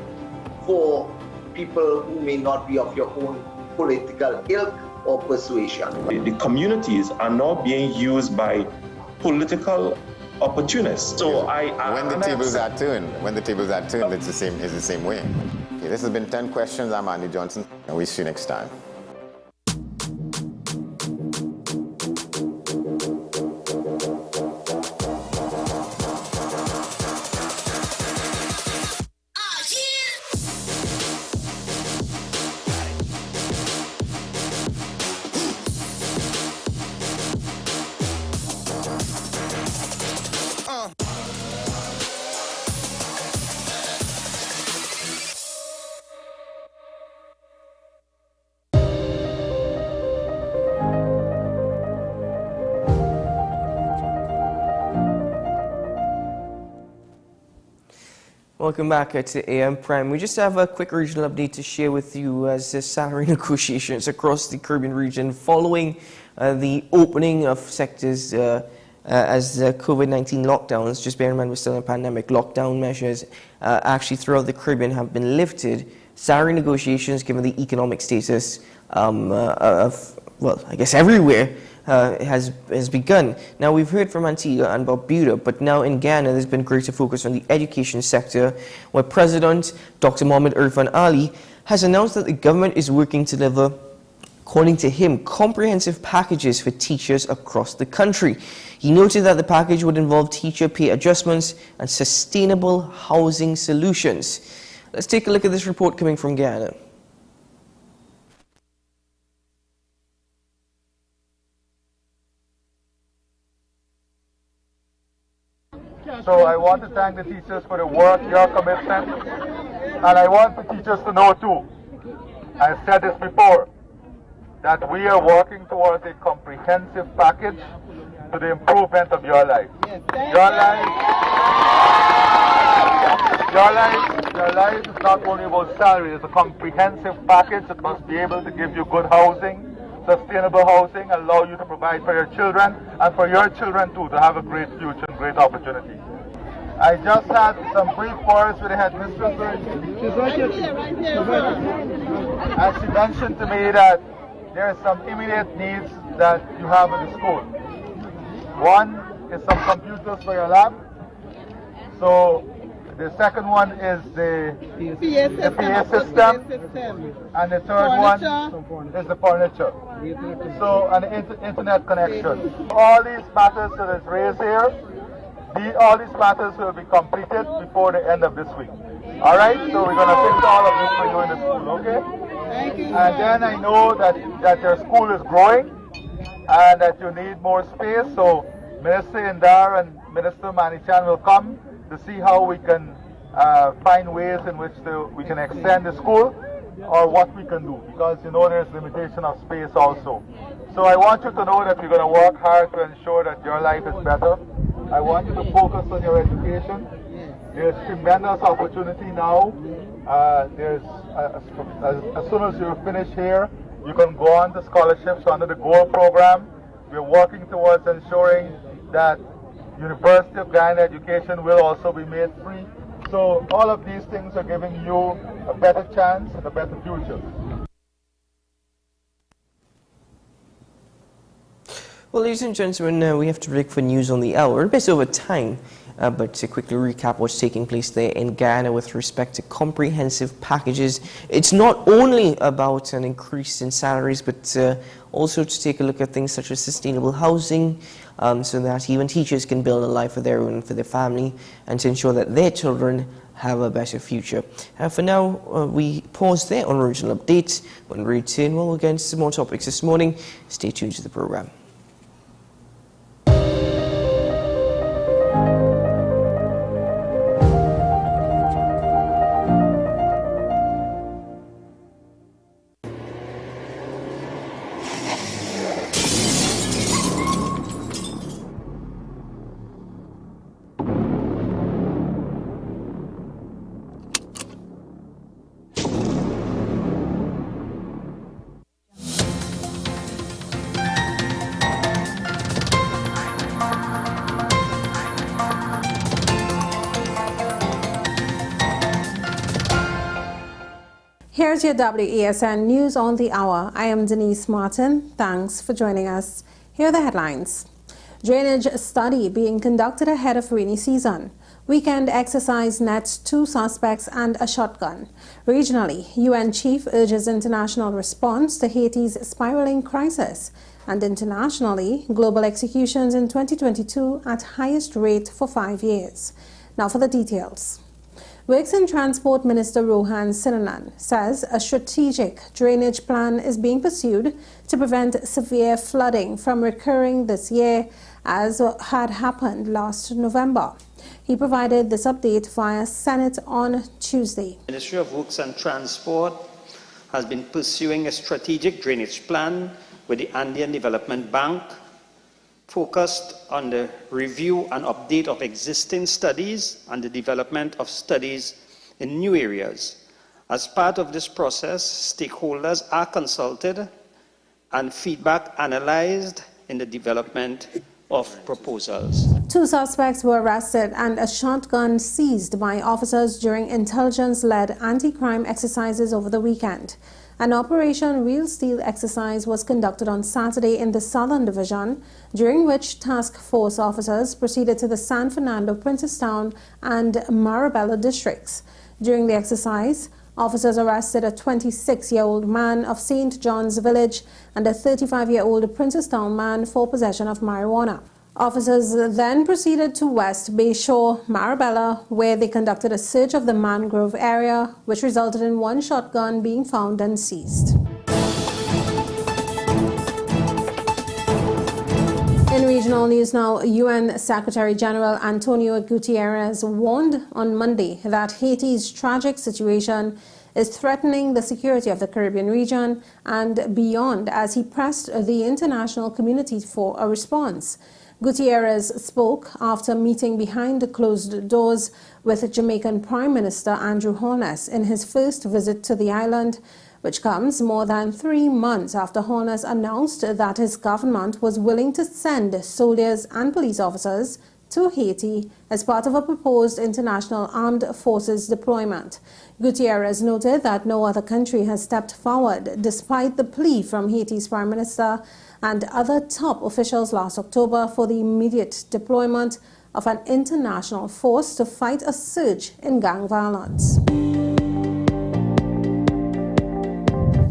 for people who may not be of your own political ilk or persuasion? The communities are now being used by political opportunists. So when the tables are turned, it's the same way. Okay, this has been 10 questions. I'm Andy Johnson, and we'll see you next time. Welcome back to AM Prime. We just have a quick regional update to share with you as salary negotiations across the Caribbean region following the opening of sectors as COVID-19 lockdowns. Just bear in mind we're still in a pandemic. Lockdown measures actually throughout the Caribbean have been lifted. Salary negotiations, given the economic status of, well, I guess everywhere, has begun. Now, we've heard from Antigua and Barbuda, but now in Ghana there's been greater focus on the education sector, where President Dr. Mohamed Irfan Ali has announced that the government is working to deliver, according to him, comprehensive packages for teachers across the country. He noted that the package would involve teacher pay adjustments and sustainable housing solutions. Let's take a look at this report coming from Ghana. So I want to thank the teachers for the work, your commitment, and I want the teachers to know too, I've said this before, that we are working towards a comprehensive package to the improvement of your life. Your life is not only about salary, it's a comprehensive package that must be able to give you good housing, sustainable housing, allow you to provide for your children, and for your children too, to have a great future and great opportunity. I just had some brief words with the headmistress. She's right here. And she mentioned to me that there are some immediate needs that you have in the school. One is some computers for your lab. So the second one is the PA system. And the third one is the furniture. So an internet connection. All these matters that is raised here, all these matters will be completed before the end of this week. All right, so we're going to fix all of this for you in the school, okay? Thank you. And then I know that your school is growing and that you need more space, so Minister Indar and Minister Manichan will come to see how we can find ways in which we can extend the school or what we can do, because you know there's limitation of space also. So I want you to know that we're going to work hard to ensure that your life is better. I want you to focus on your education. There's tremendous opportunity now. As soon as you finish here, you can go on to scholarships under the GOAL program. We're working towards ensuring that University of Ghana education will also be made free. So all of these things are giving you a better chance and a better future. Well, ladies and gentlemen, we have to break for news on the hour. We're a bit over time, but to quickly recap what's taking place there in Ghana with respect to comprehensive packages. It's not only about an increase in salaries, but also to take a look at things such as sustainable housing, so that even teachers can build a life of their own for their family and to ensure that their children have a better future. For now, we pause there on Regional Updates. When we return, we'll get into some more topics this morning. Stay tuned to the program. Here's your WESN News on the Hour. I am Denise Martin. Thanks for joining us. Here are the headlines. Drainage study being conducted ahead of rainy season. Weekend exercise nets 2 suspects and a shotgun. Regionally, UN chief urges international response to Haiti's spiraling crisis. And internationally, global executions in 2022 at highest rate for 5 years. Now for the details. Works and Transport Minister Rohan Sinanan says a strategic drainage plan is being pursued to prevent severe flooding from recurring this year, as had happened last November. He provided this update via Senate on Tuesday. The Ministry of Works and Transport has been pursuing a strategic drainage plan with the Andean Development Bank, focused on the review and update of existing studies and the development of studies in new areas. As part of this process, stakeholders are consulted and feedback analyzed in the development of proposals. 2 suspects were arrested and a shotgun seized by officers during intelligence-led anti-crime exercises over the weekend. An Operation Real Steel exercise was conducted on Saturday in the Southern Division, during which task force officers proceeded to the San Fernando, Princestown, and Marabella districts. During the exercise, officers arrested a 26-year-old man of St. John's Village and a 35-year-old Princestown man for possession of marijuana. Officers then proceeded to West Bayshore, Marabella, where they conducted a search of the mangrove area, which resulted in 1 shotgun being found and seized. In regional news now, UN Secretary-General Antonio Guterres warned on Monday that Haiti's tragic situation is threatening the security of the Caribbean region and beyond, as he pressed the international community for a response. Guterres spoke after meeting behind the closed doors with Jamaican Prime Minister Andrew Holness in his first visit to the island, which comes more than 3 months after Holness announced that his government was willing to send soldiers and police officers to Haiti as part of a proposed international armed forces deployment. Guterres noted that no other country has stepped forward despite the plea from Haiti's Prime Minister and other top officials last October for the immediate deployment of an international force to fight a surge in gang violence.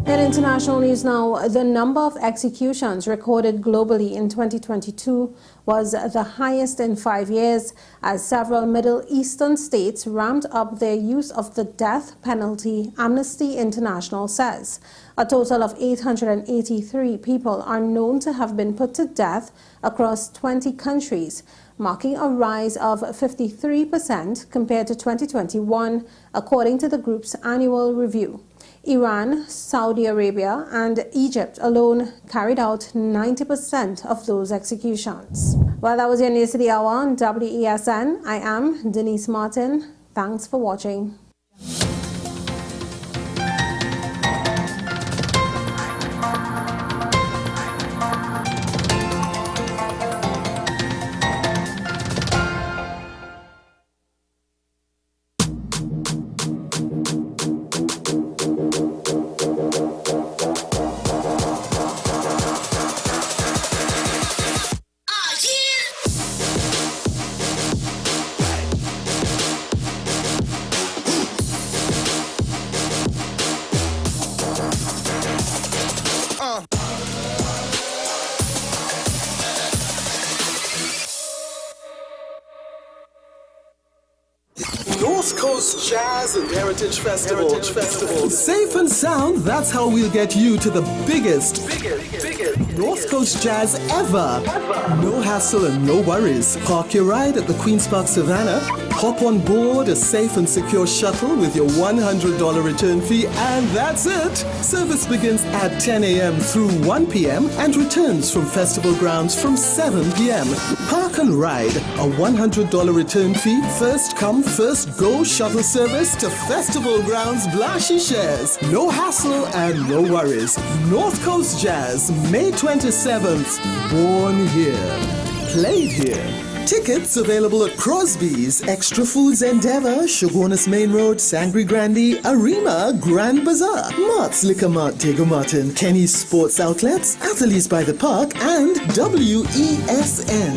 In international news now, the number of executions recorded globally in 2022 was the highest in 5 years, as several Middle Eastern states ramped up their use of the death penalty, Amnesty International says. A total of 883 people are known to have been put to death across 20 countries, marking a rise of 53% compared to 2021, according to the group's annual review. Iran, Saudi Arabia, and Egypt alone carried out 90% of those executions. Well, that was your News of the Hour on WESN. I am Denise Martin. Thanks for watching. North Coast Jazz and Heritage Festival. Safe and sound, that's how we'll get you to the biggest North Coast Jazz ever. No hassle and no worries. Park your ride at the Queen's Park Savannah, hop on board a safe and secure shuttle with your $100 return fee, and that's it. Service begins at 10 a.m. through 1 p.m. and returns from festival grounds from 7 p.m. Park and ride, a $100 return fee, first come, first go shuttle service to festival grounds Blashy shares. No hassle and no worries. North Coast Jazz, May 27th. Born here, played here. Tickets available at Crosby's, Extra Foods Endeavour, Shogunus Main Road, Sangre Grande, Arima, Grand Bazaar, Mart's Liquor Mart, Diego Martin, Kenny's Sports Outlets, Athletes by the Park, and WESN.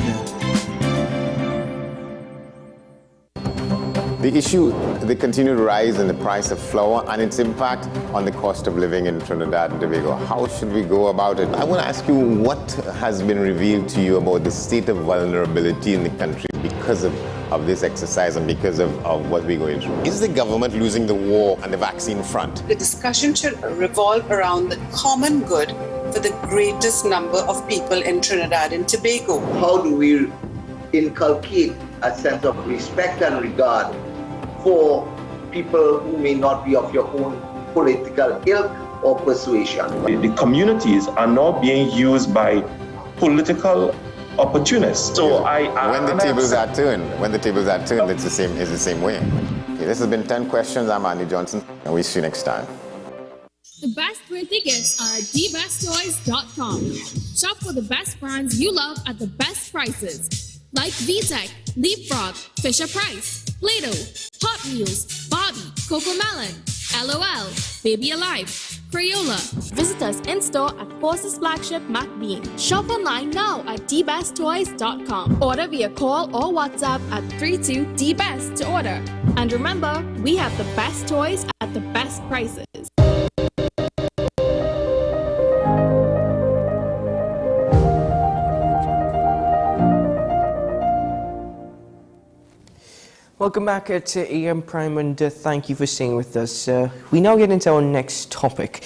The issue, the continued rise in the price of flour and its impact on the cost of living in Trinidad and Tobago. How should we go about it? I want to ask you, what has been revealed to you about the state of vulnerability in the country because of this exercise and because of what we're going through? Is the government losing the war on the vaccine front? The discussion should revolve around the common good for the greatest number of people in Trinidad and Tobago. How do we inculcate a sense of respect and regard for people who may not be of your own political ilk or persuasion? The communities are now being used by political opportunists. So when the tables are turned, it's the same way. Okay, this has been 10 questions. I'm Andy Johnson, and we'll see you next time. The best birthday gifts are at dbesttoys.com. Shop for the best brands you love at the best prices, like VTech, Leapfrog, Fisher-Price, Play-Doh, Hot Wheels, Barbie, Cocomelon, LOL, Baby Alive, Crayola. Visit us in-store at Forces Flagship MacBean. Shop online now at dbesttoys.com. Order via call or WhatsApp at 32DBEST to order. And remember, we have the best toys at the best prices. Welcome back to AM Prime, and thank you for staying with us. We now get into our next topic.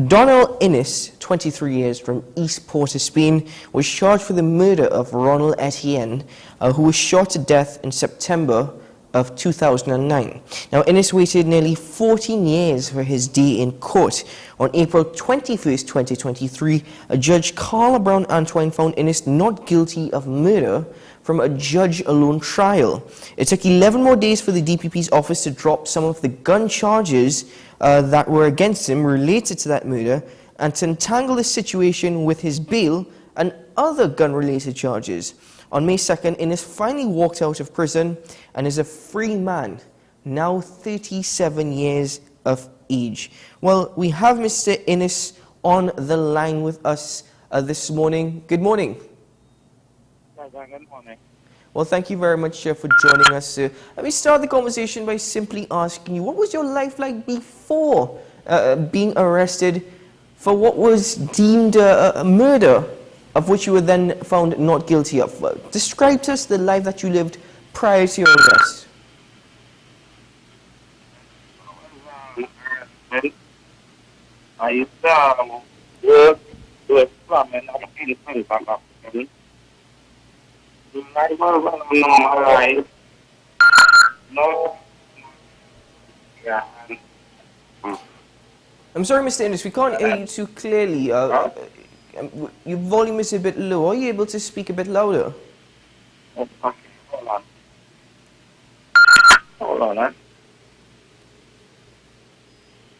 Donald Innes, 23 years, from East Port of Spain, was charged for the murder of Ronald Etienne, who was shot to death in September of 2009. Now, Innes waited nearly 14 years for his day in court. On April 21st, 2023, a Judge Carla Brown Antoine found Innes not guilty of murder from a judge-alone trial. It took 11 more days for the DPP's office to drop some of the gun charges that were against him related to that murder, and to entangle the situation with his bail and other gun-related charges. On May 2nd, Innes finally walked out of prison and is a free man, now 37 years of age. Well, we have Mr. Innes on the line with us this morning. Good morning. Good morning. Well, thank you very much for joining us. Let me start the conversation by simply asking you, what was your life like before being arrested for what was deemed a murder, of which you were then found not guilty of. Describe to us the life that you lived prior to your arrest. I used to work with plumbing in the center of the city. I was a normal life. No. Yeah. I'm sorry, Mr. Innes, we can't hear you too clearly. Your volume is a bit low. Are you able to speak a bit louder? Okay, hold on. Hold on, huh?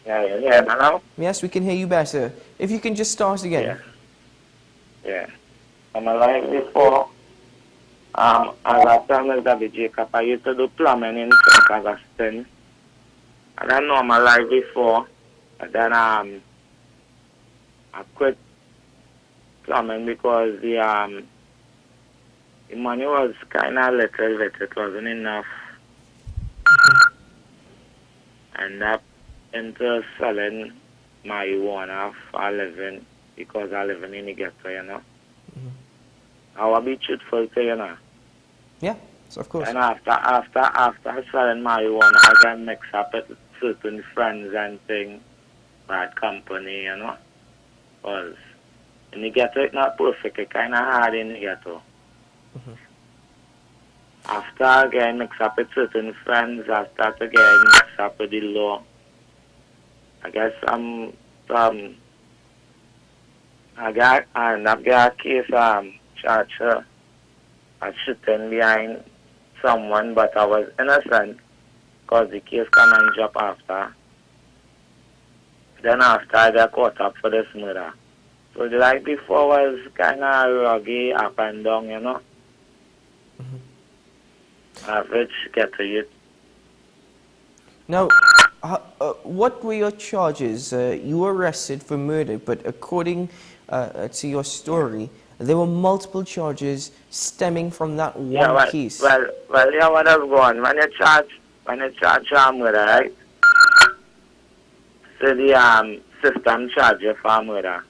Yeah, hello? Yes, we can hear you better. If you can just start again. Yeah. I'm alive before. As a Samuel David Jacob, I used to do plumbing in St. Augustine. And I know I'm alive before. And then I quit plumbing because the money was kind of little bit. It wasn't enough. And up into selling marijuana for a living because I live in the ghetto, you know. I will be truthful to you know. Yeah, of course. And after selling marijuana, I got mixed up with certain friends and things, bad company, you know. Because in the ghetto, it's not perfect. It's kind of hard in the ghetto. After I get mixed up with certain friends, I start to get mixed up with the law. I guess I've got a case charge I shooting behind someone, but I was innocent because the case come and drop after. Then after I got caught up for this murder. So the life before was kind of ruggy, up and down, you know. Average ghetto youth. Now, what were your charges? You were arrested for murder, but according to your story, there were multiple charges stemming from that one case. Well, yeah, what has gone? When you charge murder, right? So the system charge you for murder,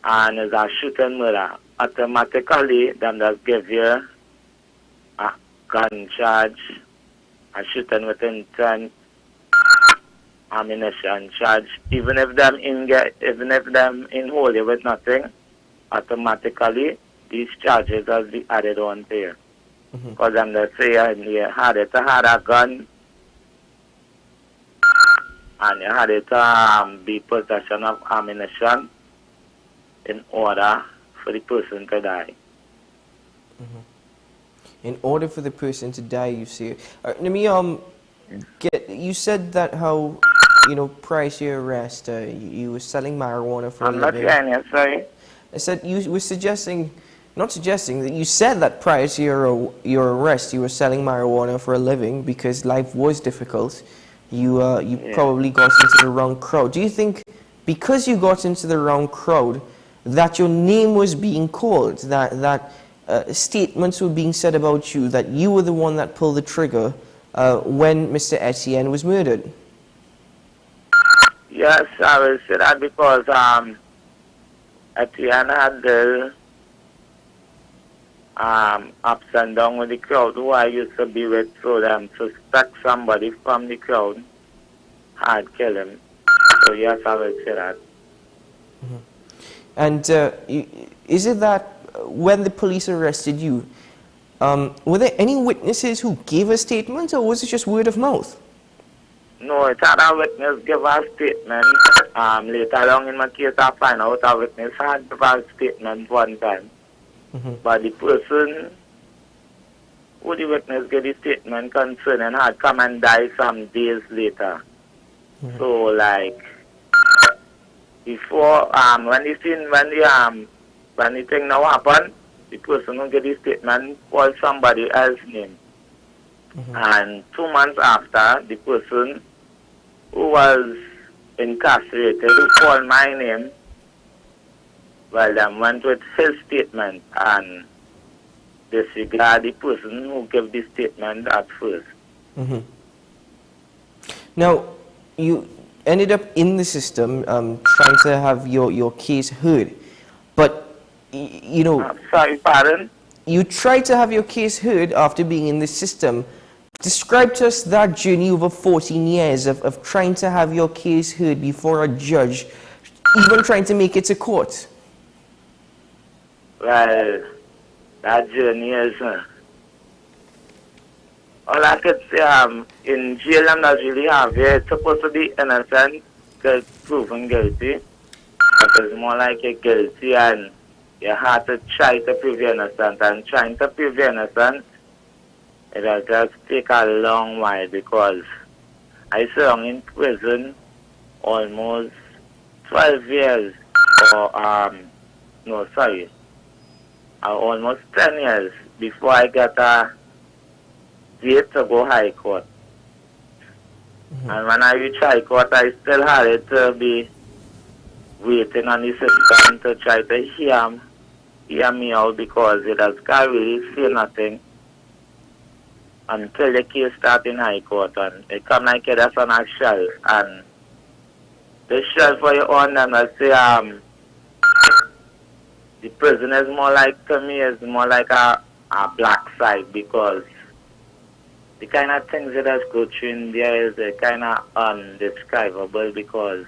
and it's a shooting murder. Automatically, them just give you a gun charge, a shooting with intent, ammunition charge. Even if them in hold you with nothing, automatically these charges will be added on to you. Because them they say you had a gun and you had it be possession of ammunition in order for the person to die. In order for the person to die, you say. Let me you said that how, prior to your arrest, you were selling marijuana for a living. I'm not hearing you, sorry. I said you were not suggesting that you said that prior to your arrest you were selling marijuana for a living because life was difficult. You probably got into the wrong crowd. Do you think because you got into the wrong crowd that your name was being called, that statements were being said about you, that you were the one that pulled the trigger when Mr. Etienne was murdered? Yes, I will say that because Etienne had the ups and downs with the crowd who I used to be with, so them suspect somebody from the crowd had killed him. So yes, I will say that. And is it that when the police arrested you, were there any witnesses who gave a statement, or was it just word of mouth? No, it had a witness give a statement. Later on in my case, I find out a witness had give a statement one time. But the person who the witness gave the statement concerning had come and died some days later. So, like, before, when the thing now happened, the person who gave the statement called somebody else's name. And 2 months after, the person who was incarcerated, who called my name, well, them went with his statement and disregard the person who gave the statement at first. Now, ended up in the system trying to have your case heard. But, you know... sorry, pardon? You tried to have your case heard after being in the system. Describe to us that journey over 14 years of trying to have your case heard before a judge, even trying to make it to court. Well, that journey is... all I could say, in jail I'm not really happy. It's supposed to be innocent, proven guilty. But it's more like you're guilty and you have to try to prove you're innocent. And trying to prove you're innocent, it'll just take a long while because I served in prison almost 12 years. Or, no, sorry. Almost 10 years before I got a date to go High Court. And when I reached High Court, I still had it to be waiting on the system to try to hear me out because it has can't really say nothing until the case starts in High Court. And it come like it that's on a shelf. And the shelf for your own, and I say, the prison is more like, to me, is more like a black site because the kind of things that us go through in there is kind of undescribable because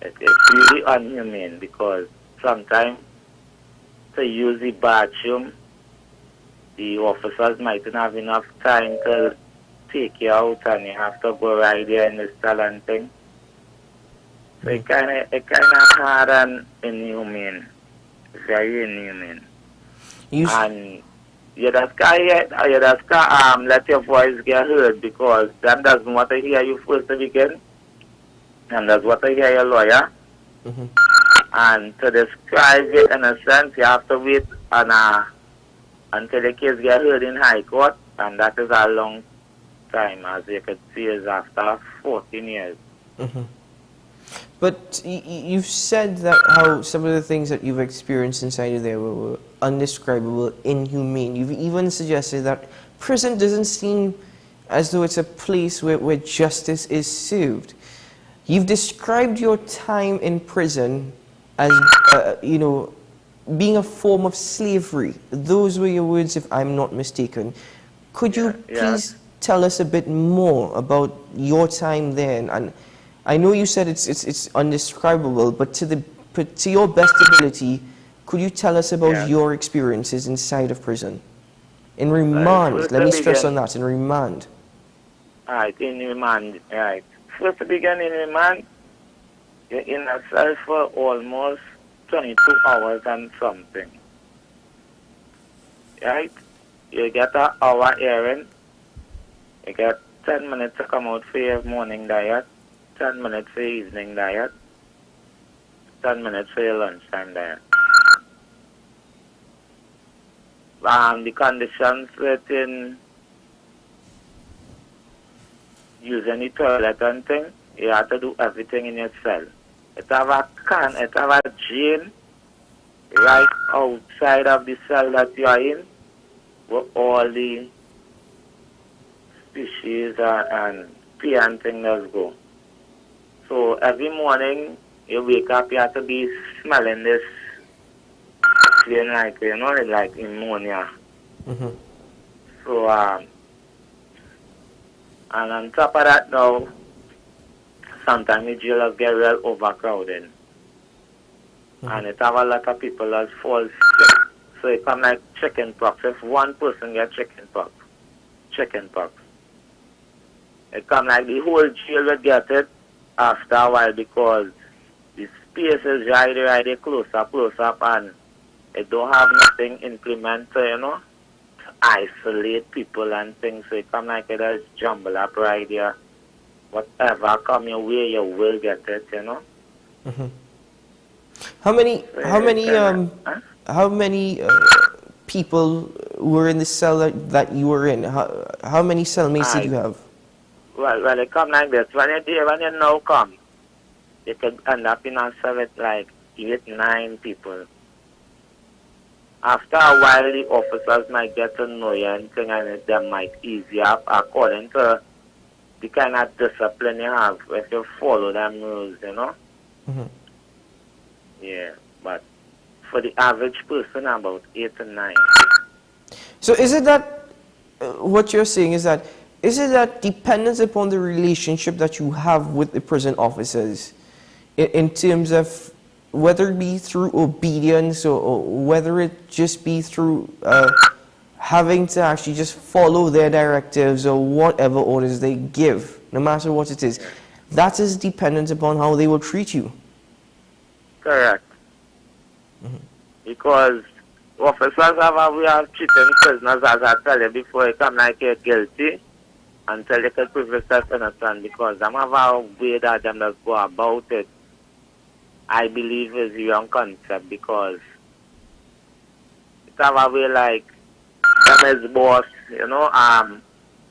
it's really inhumane because sometimes to use the bathroom, the officers mightn't have enough time to take you out and you have to go right there in the cell and thing. So it kind of hard and inhumane. Very inhumane. And you just can't let your voice get heard because them doesn't want to hear you first to begin. And that's what I hear your lawyer. And to describe it in a sense, you have to wait until the case gets heard in High Court, and that is a long time, as you could see, is after 14 years. But you've said that how some of the things that you've experienced inside of there were undescribable, inhumane. You've even suggested that prison doesn't seem as though it's a place where justice is served. You've described your time in prison as, you know, being a form of slavery. Those were your words, if I'm not mistaken. Could you please tell us a bit more about your time there? And I know you said it's undescribable, but to your best ability, could you tell us about your experiences inside of prison? In remand, let me stress on that, in remand. Alright, in remand, right. First to begin in remand, you're in a cell for almost 22 hours and something. Right? You get an hour hearing, you get 10 minutes to come out for your morning diet, 10 minutes for your evening diet, 10 minutes for your lunchtime diet. The conditions within using the toilet and thing, you have to do everything in your cell. It have a drain right outside of the cell that you are in, where all the species and pee and things does go. So every morning you wake up, you have to be smelling this feeling like, you know, like ammonia. So, and on top of that now, sometimes the jailers get real overcrowded. And it have a lot of people that fall sick. So it come like chicken pox. If one person get chicken pox, it come like the whole jail will get it after a while because the space is right close up and it don't have nothing implemented, you know, to isolate people and things. So it come like it just jumble up right there. Whatever come your way, you will get it, you know. How many people were in the cell that you were in? How many cellmates did you have? Well, it come like this. When you now come, you could end up in a cell with like 8, 9 people. After a while, the officers might get to know you and things, and them might ease you up according to the kind of discipline you have if you follow them rules, you know? Yeah, but for the average person, about 8 to 9. So is it that, what you're saying is that, is it that dependence upon the relationship that you have with the prison officers in terms of whether it be through obedience or whether it just be through having to actually just follow their directives or whatever orders they give, no matter what it is, that is dependent upon how they will treat you? Correct. Because officers have a way of treating prisoners, as I tell you before, you come like you're guilty until you can prove yourself innocent, because them have a way that them just go about it. I believe is a wrong concept, because it have a way like them is boss, you know,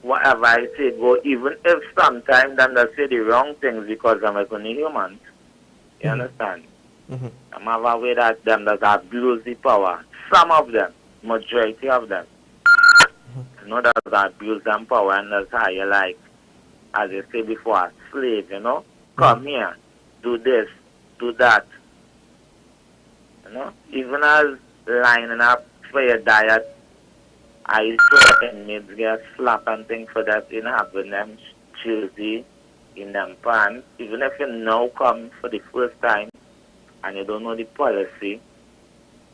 whatever I say go, even if sometimes them just say the wrong things because them is only humans. You understand? Them have a way that them does abuse the power. Some of them, majority of them, you know, that abuse them power, and that's how you like, as you say before, a slave, you know, come here, do this, do that. You know, even as lining up for your diet, I saw inmates get slapped and things for that in having them cheesy in them pants. Even if you now come for the first time and you don't know the policy,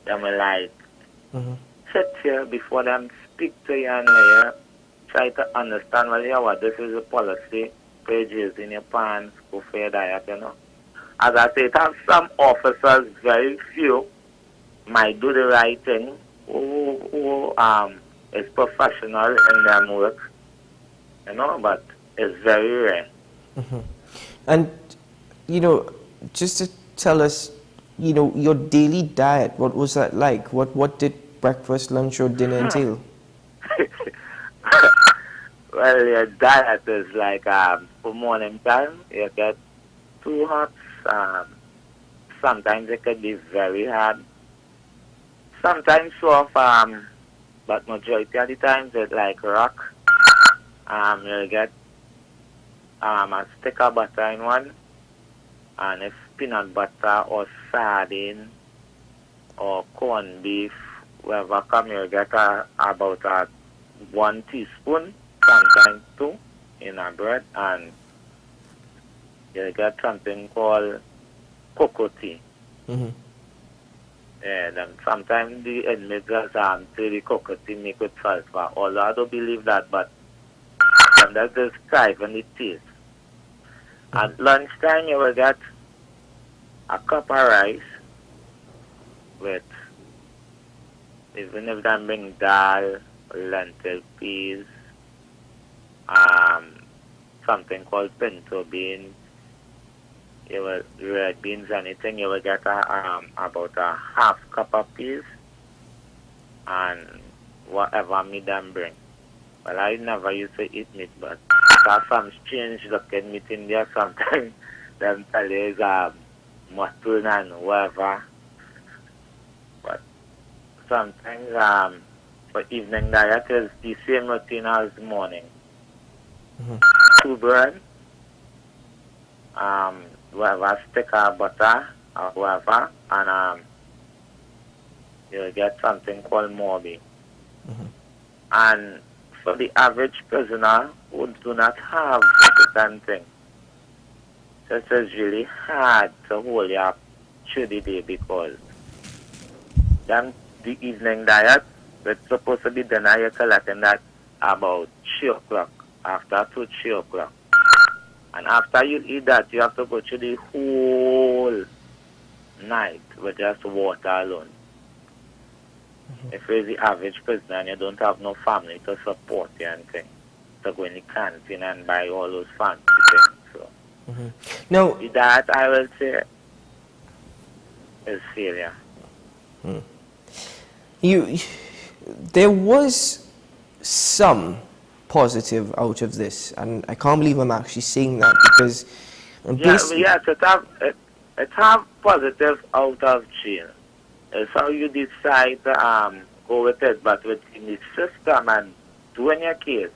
them will like sit here before them speak to you and try to understand, well, yeah, what this is a policy, pages in your pants, go for your diet, you know. As I say, it has some officers, very few, might do the right thing, who is professional in their work, you know, but it's very rare. And, you know, just to tell us, you know, your daily diet, what was that like? What did breakfast, lunch, or dinner entail? Well, your diet is like, for morning time, you get 2 hots. Sometimes it could be very hard. Sometimes soft, but majority of the times it's like rock. You'll get a stick of butter in one, and if peanut butter or sardine or corned beef, whatever come, you'll get about 1 teaspoon, sometimes 2, in a bread, and you'll get something called cocoa tea. Yeah, then sometimes the inmates just say the cocoa tea make with sulfur, although I don't believe that, but that's describing the taste. At lunchtime, you will get a cup of rice with, even if they bring dal, lentil, peas, something called pinto beans, you will, red beans, anything, you will get about a half cup of peas and whatever meat them bring. Well, I never used to eat meat, but there's some strange looking meat in there sometimes. Them tell you is mutton and whatever. But sometimes for evening diet is the same routine as morning. 2 bread, whatever, stick of butter or whatever, and you'll get something called Bmobile. And for the average prisoner who do not have the same thing, this is really hard to hold you up through the day, because then the evening diet, it's supposed to be dinner, you're collecting that about 3 o'clock, after 2, 3 o'clock. And after you eat that, you have to go through the whole night with just water alone. If you're the average prisoner and you don't have no family to support you and things, to go in the canteen and buy all those fancy things. So, Now, that I will say is failure. There was some positive out of this, and I can't believe I'm actually saying that, because yes, it have positive out of jail. It's how you decide to go with it, but within the system and doing your case,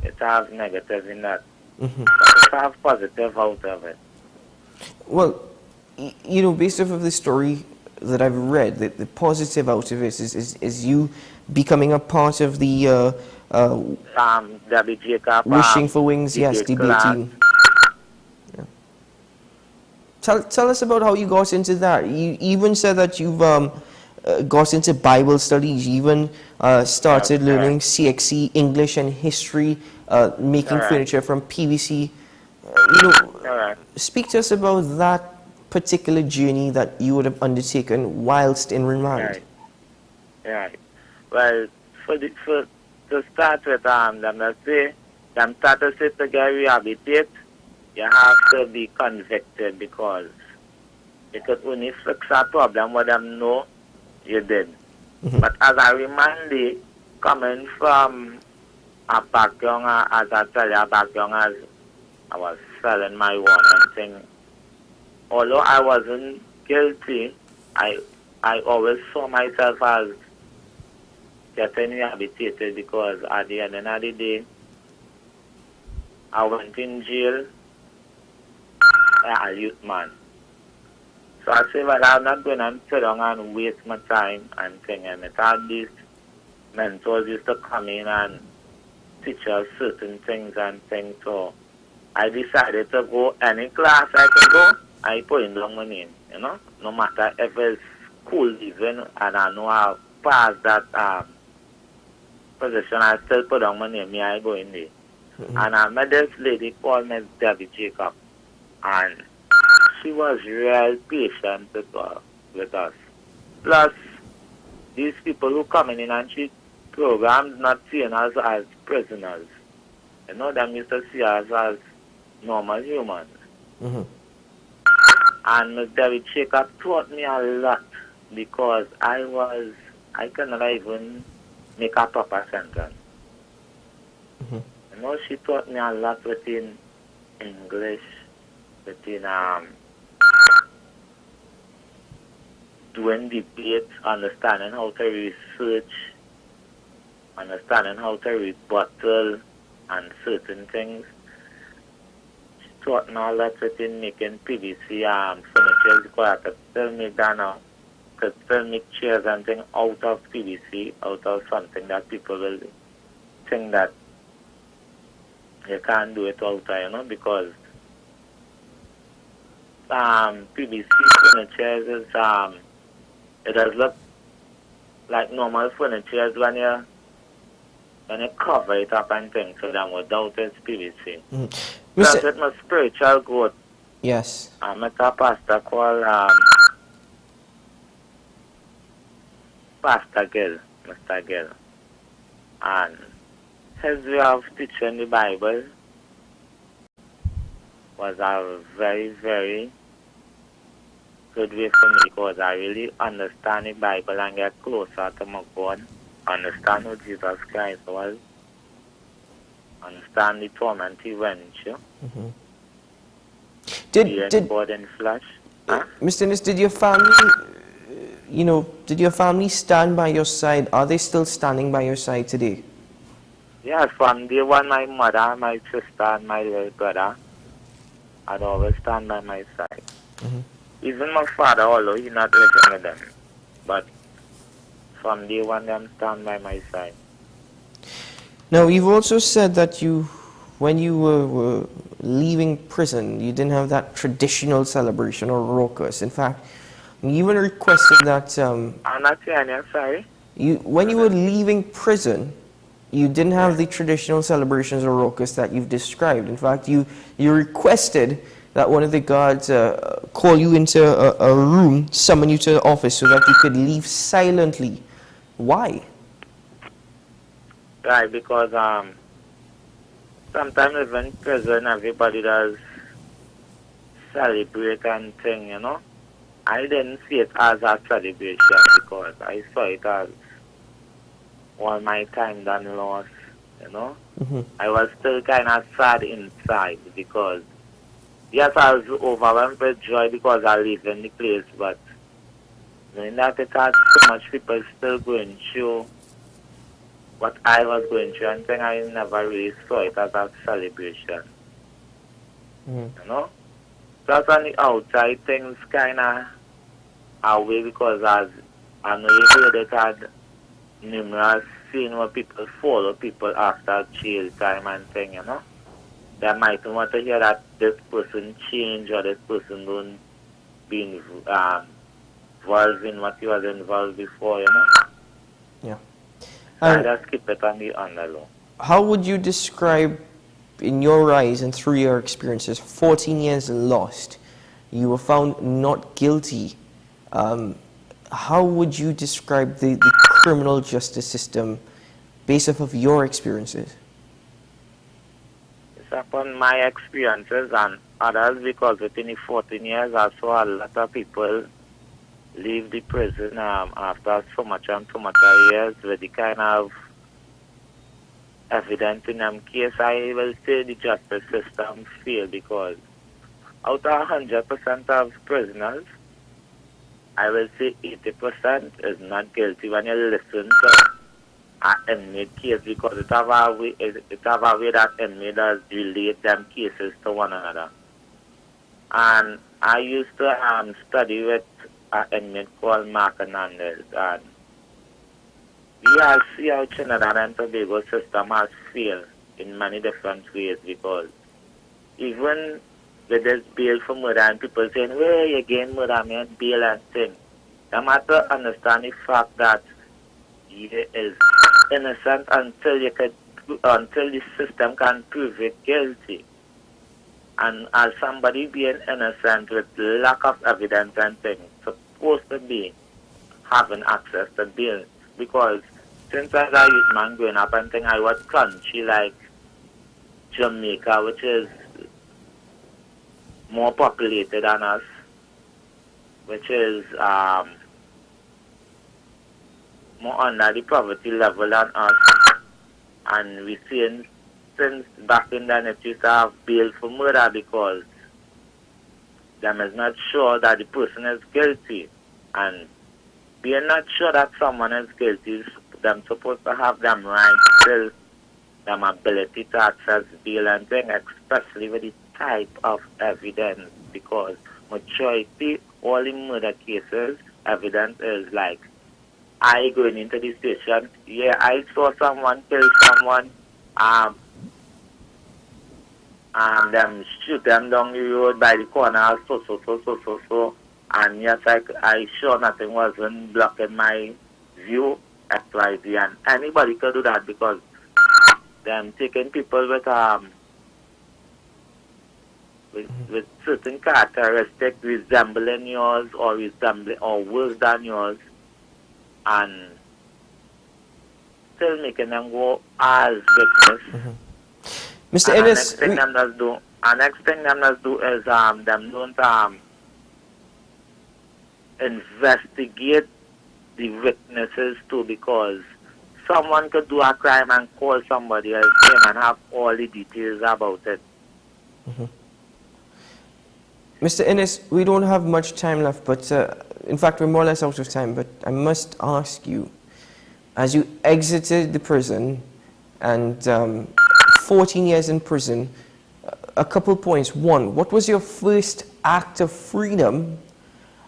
it have negative in that. Mm-hmm. But it have positive out of it. Well, you know, based off of the story that I've read, the positive out of it is you becoming a part of the Debbie Jacob, Wishing for Wings, yes, debate debate class. team. Yeah. Tell us about how you got into that. You even said that you've got into Bible studies. You even started learning CXC, English and history, making furniture from PVC. You know, speak to us about that particular journey that you would have undertaken whilst in remand. Right. Well, to start with, them start to say to get rehabilitated, you have to be convicted, because you could only fix a problem what them know you did. But as I reminded, coming from a background, as I tell you, a background as I was selling marijuana and thing, although I wasn't guilty, I always saw myself as getting rehabilitated, because at the end of the day, I went in jail as a youth man. So I said, well, I'm not going to sit down and waste my time and thing. And it had these mentors used to come in and teach us certain things and things. So I decided to go any class I can go. I put in down my name, you know, no matter if it's school even, and I know I'll pass that position, I still put down my name, I go in there. And I met this lady called Miss Debbie Jacob, and she was real patient with us. Plus, these people who come in and she programs not seeing us as prisoners. You know, them used to see us as normal humans. And Miss Debbie Jacob taught me a lot, because I cannot even make a proper sentence. You know, she taught me a lot within English, within doing debate, understanding how to research, understanding how to rebuttal and certain things. She taught me a lot within making PVC furniture, because I could still make that now. Could still make chairs and things out of PVC, out of something that people will think that you can't do it out there, you know, because PVC furniture is it does look like normal furniture when you cover it up and things, so that without it's PVC. Plus with my spiritual growth. Yes. I met a pastor called Pastor Gill, Mr. Gill. And his way of teaching the Bible was a very, very good way for me, because I really understand the Bible and get closer to my God, understand who Jesus Christ was, understand the torment he went through. Did God in flesh. Mr. Innes, did your family, did your family stand by your side? Are they still standing by your side today? Yes, from day one, my mother, my sister, and my little brother had always stand by my side. Even my father, although he's not living with them, but from day one, them stand by my side. Now, you've also said that when you were leaving prison, you didn't have that traditional celebration or raucous. In fact, you even requested that... I'm not saying you, sorry. When you were leaving prison, you didn't have the traditional celebrations or raucous that you've described. In fact, you requested that one of the guards call you into a room, summon you to the office so that you could leave silently. Why? Right, because sometimes even in prison, everybody does celebrate and thing, you know. I didn't see it as a celebration, because I saw it as all my time done lost, you know. I was still kind of sad inside, because yes, I was overwhelmed with joy because I live in the place, but knowing that it had so much people still going through what I was going through and thing, I never really saw it as a celebration. You know? Just on the outside, things kind of are way because as I know you heard it had numerous scenes where people follow people after jail time and thing, you know? They might want to hear that this person changed or this person don't be involved in what he was involved before, you know? Yeah. I just keep it on the underlow. How would you describe, in your eyes and through your experiences, 14 years lost, you were found not guilty. How would you describe the criminal justice system based off of your experiences? It's upon my experiences and others, because within the 14 years I saw a lot of people leave the prison after so much and so much years with the kind of evidence in them case. I will say the justice system failed because out of 100% of prisoners, I will say 80% is not guilty when you listen to an inmate case, because it have a way that inmate does relate them cases to one another. And I used to study with an inmate called Mark Hernandez, and we all see how Trinidad and Tobago system has failed in many different ways, because even with this bail for murder and people saying, well, you gain murder, man, bail and thing. You have to understand the fact that he is innocent until the system can prove it guilty. And as somebody being innocent with lack of evidence and things, supposed to be having access to bail. Because since as a youth man growing up and thing, I was country like Jamaica, which is more populated than us, which is more under the poverty level than us. And we seen since back in then it used to have bail for murder because them is not sure that the person is guilty. And being not sure that someone is guilty, them supposed to have them rights still, them ability to access bail and thing, especially with the type of evidence, because majority, all in murder cases, evidence is like, I going into the station, yeah, I saw someone kill someone, and them shoot them down the road by the corner, so, and yes, I sure nothing wasn't blocking my view, XYZ, and anybody could do that because them taking people with certain characteristics resembling yours or worse than yours, and still making them go as witness. Mr. Ennis, The next thing them does do is them don't investigate the witnesses too, because someone could do a crime and call somebody else and have all the details about it. Mr. Ennis, we don't have much time left, but in fact, we're more or less out of time, but I must ask you, as you exited the prison and 14 years in prison, a couple points. One, what was your first act of freedom?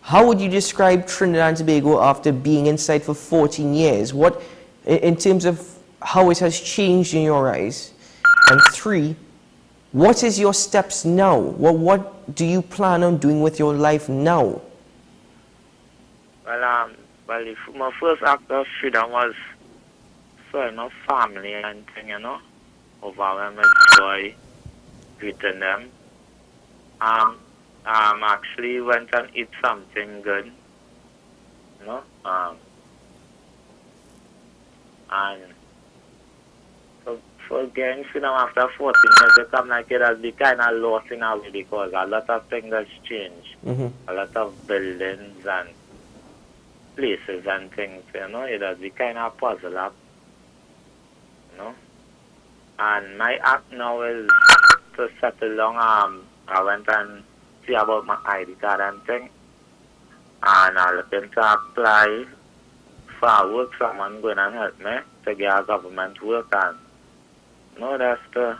How would you describe Trinidad and Tobago after being inside for 14 years? What, in terms of how it has changed in your eyes? And three, what is your steps now? What do you plan on doing with your life now? Well, my first act of freedom was for family and thing, overwhelming joy, greeting them. Actually went and eat something good, and so for getting freedom after 14 years, it come like it has been kind of lost in a way because a lot of things has changed. A lot of buildings and places and things, it has been kind of puzzled up, And my act now is to settle down. I went and see about my ID card and thing, and I looking to apply for work, someone going and help me to get a government work, and no, that's to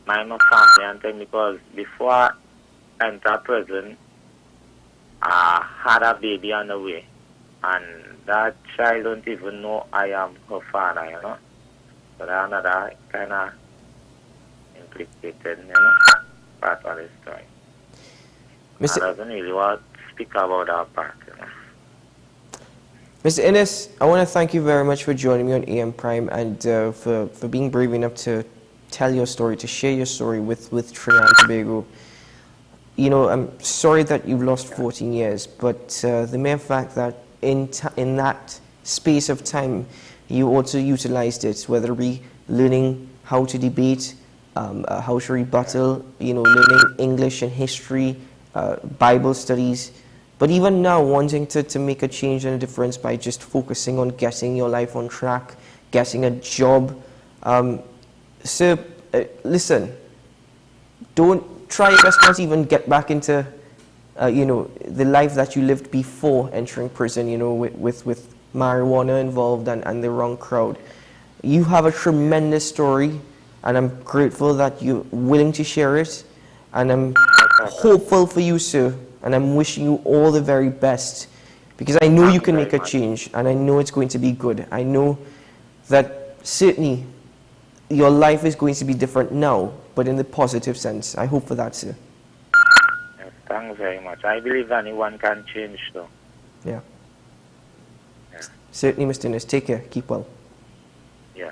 mind my family and thing, because before I enter prison, I had a baby on the way, and that child don't even know I am her father, you know. So that's another kind of implicated, you know, part of the story. I doesn't really want to speak about that part, you know. Mr. Innes, I want to thank you very much for joining me on AM Prime and for being brave enough to tell your story, to share your story with Trinidad and Tobago. You know, I'm sorry that you've lost 14 years, but the mere fact that in that space of time, you also utilized it, whether it be learning how to debate, how to rebuttal, you know, learning English and history, Bible studies, but even now wanting to make a change and a difference by just focusing on getting your life on track, getting a job. Sir, listen, don't try your best not to even get back into, you know, the life that you lived before entering prison, you know, with marijuana involved and the wrong crowd. You have a tremendous story, and I'm grateful that you're willing to share it, and I'm hopeful for you, sir, and I'm wishing you all the very best, because I know you can make a change, and I know it's going to be good. I know that certainly your life is going to be different now, but in the positive sense. I hope for that, sir. Yes, thanks very much. I believe anyone can change, though. Yeah. Certainly, Mr. Innes. Take care. Keep well. Yeah.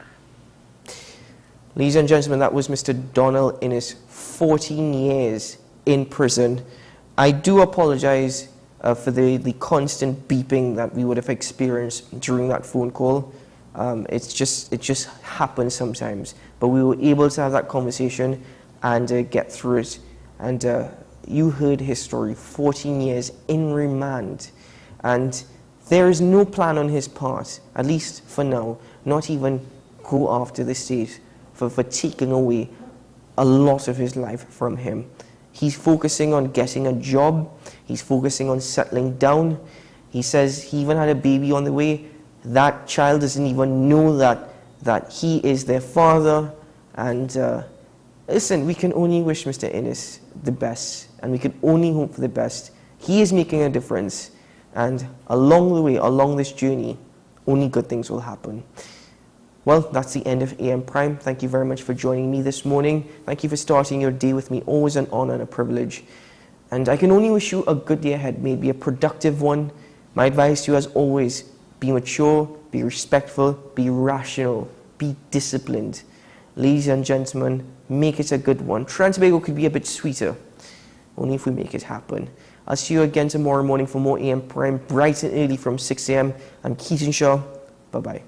Ladies and gentlemen, that was Mr. Donald Innes, 14 years in prison. I do apologize for the constant beeping that we would have experienced during that phone call. It just happens sometimes. But we were able to have that conversation and get through it. And you heard his story, 14 years in remand. And there is no plan on his part, at least for now, not even go after the state for taking away a lot of his life from him. He's focusing on getting a job. He's focusing on settling down. He says he even had a baby on the way. That child doesn't even know that he is their father. And listen, we can only wish Mr. Innes the best, and we can only hope for the best. He is making a difference, and along the way, along this journey, only good things will happen. Well, that's the end of AM Prime. Thank you very much for joining me this morning. Thank you for starting your day with me. Always an honor and a privilege. And I can only wish you a good day ahead, maybe a productive one. My advice to you, as always, be mature, be respectful, be rational, be disciplined. Ladies and gentlemen, make it a good one. Trinidad and Tobago could be a bit sweeter, only if we make it happen. I'll see you again tomorrow morning for more AM Prime, bright and early from 6 a.m. I'm Keaton Shaw. Bye-bye.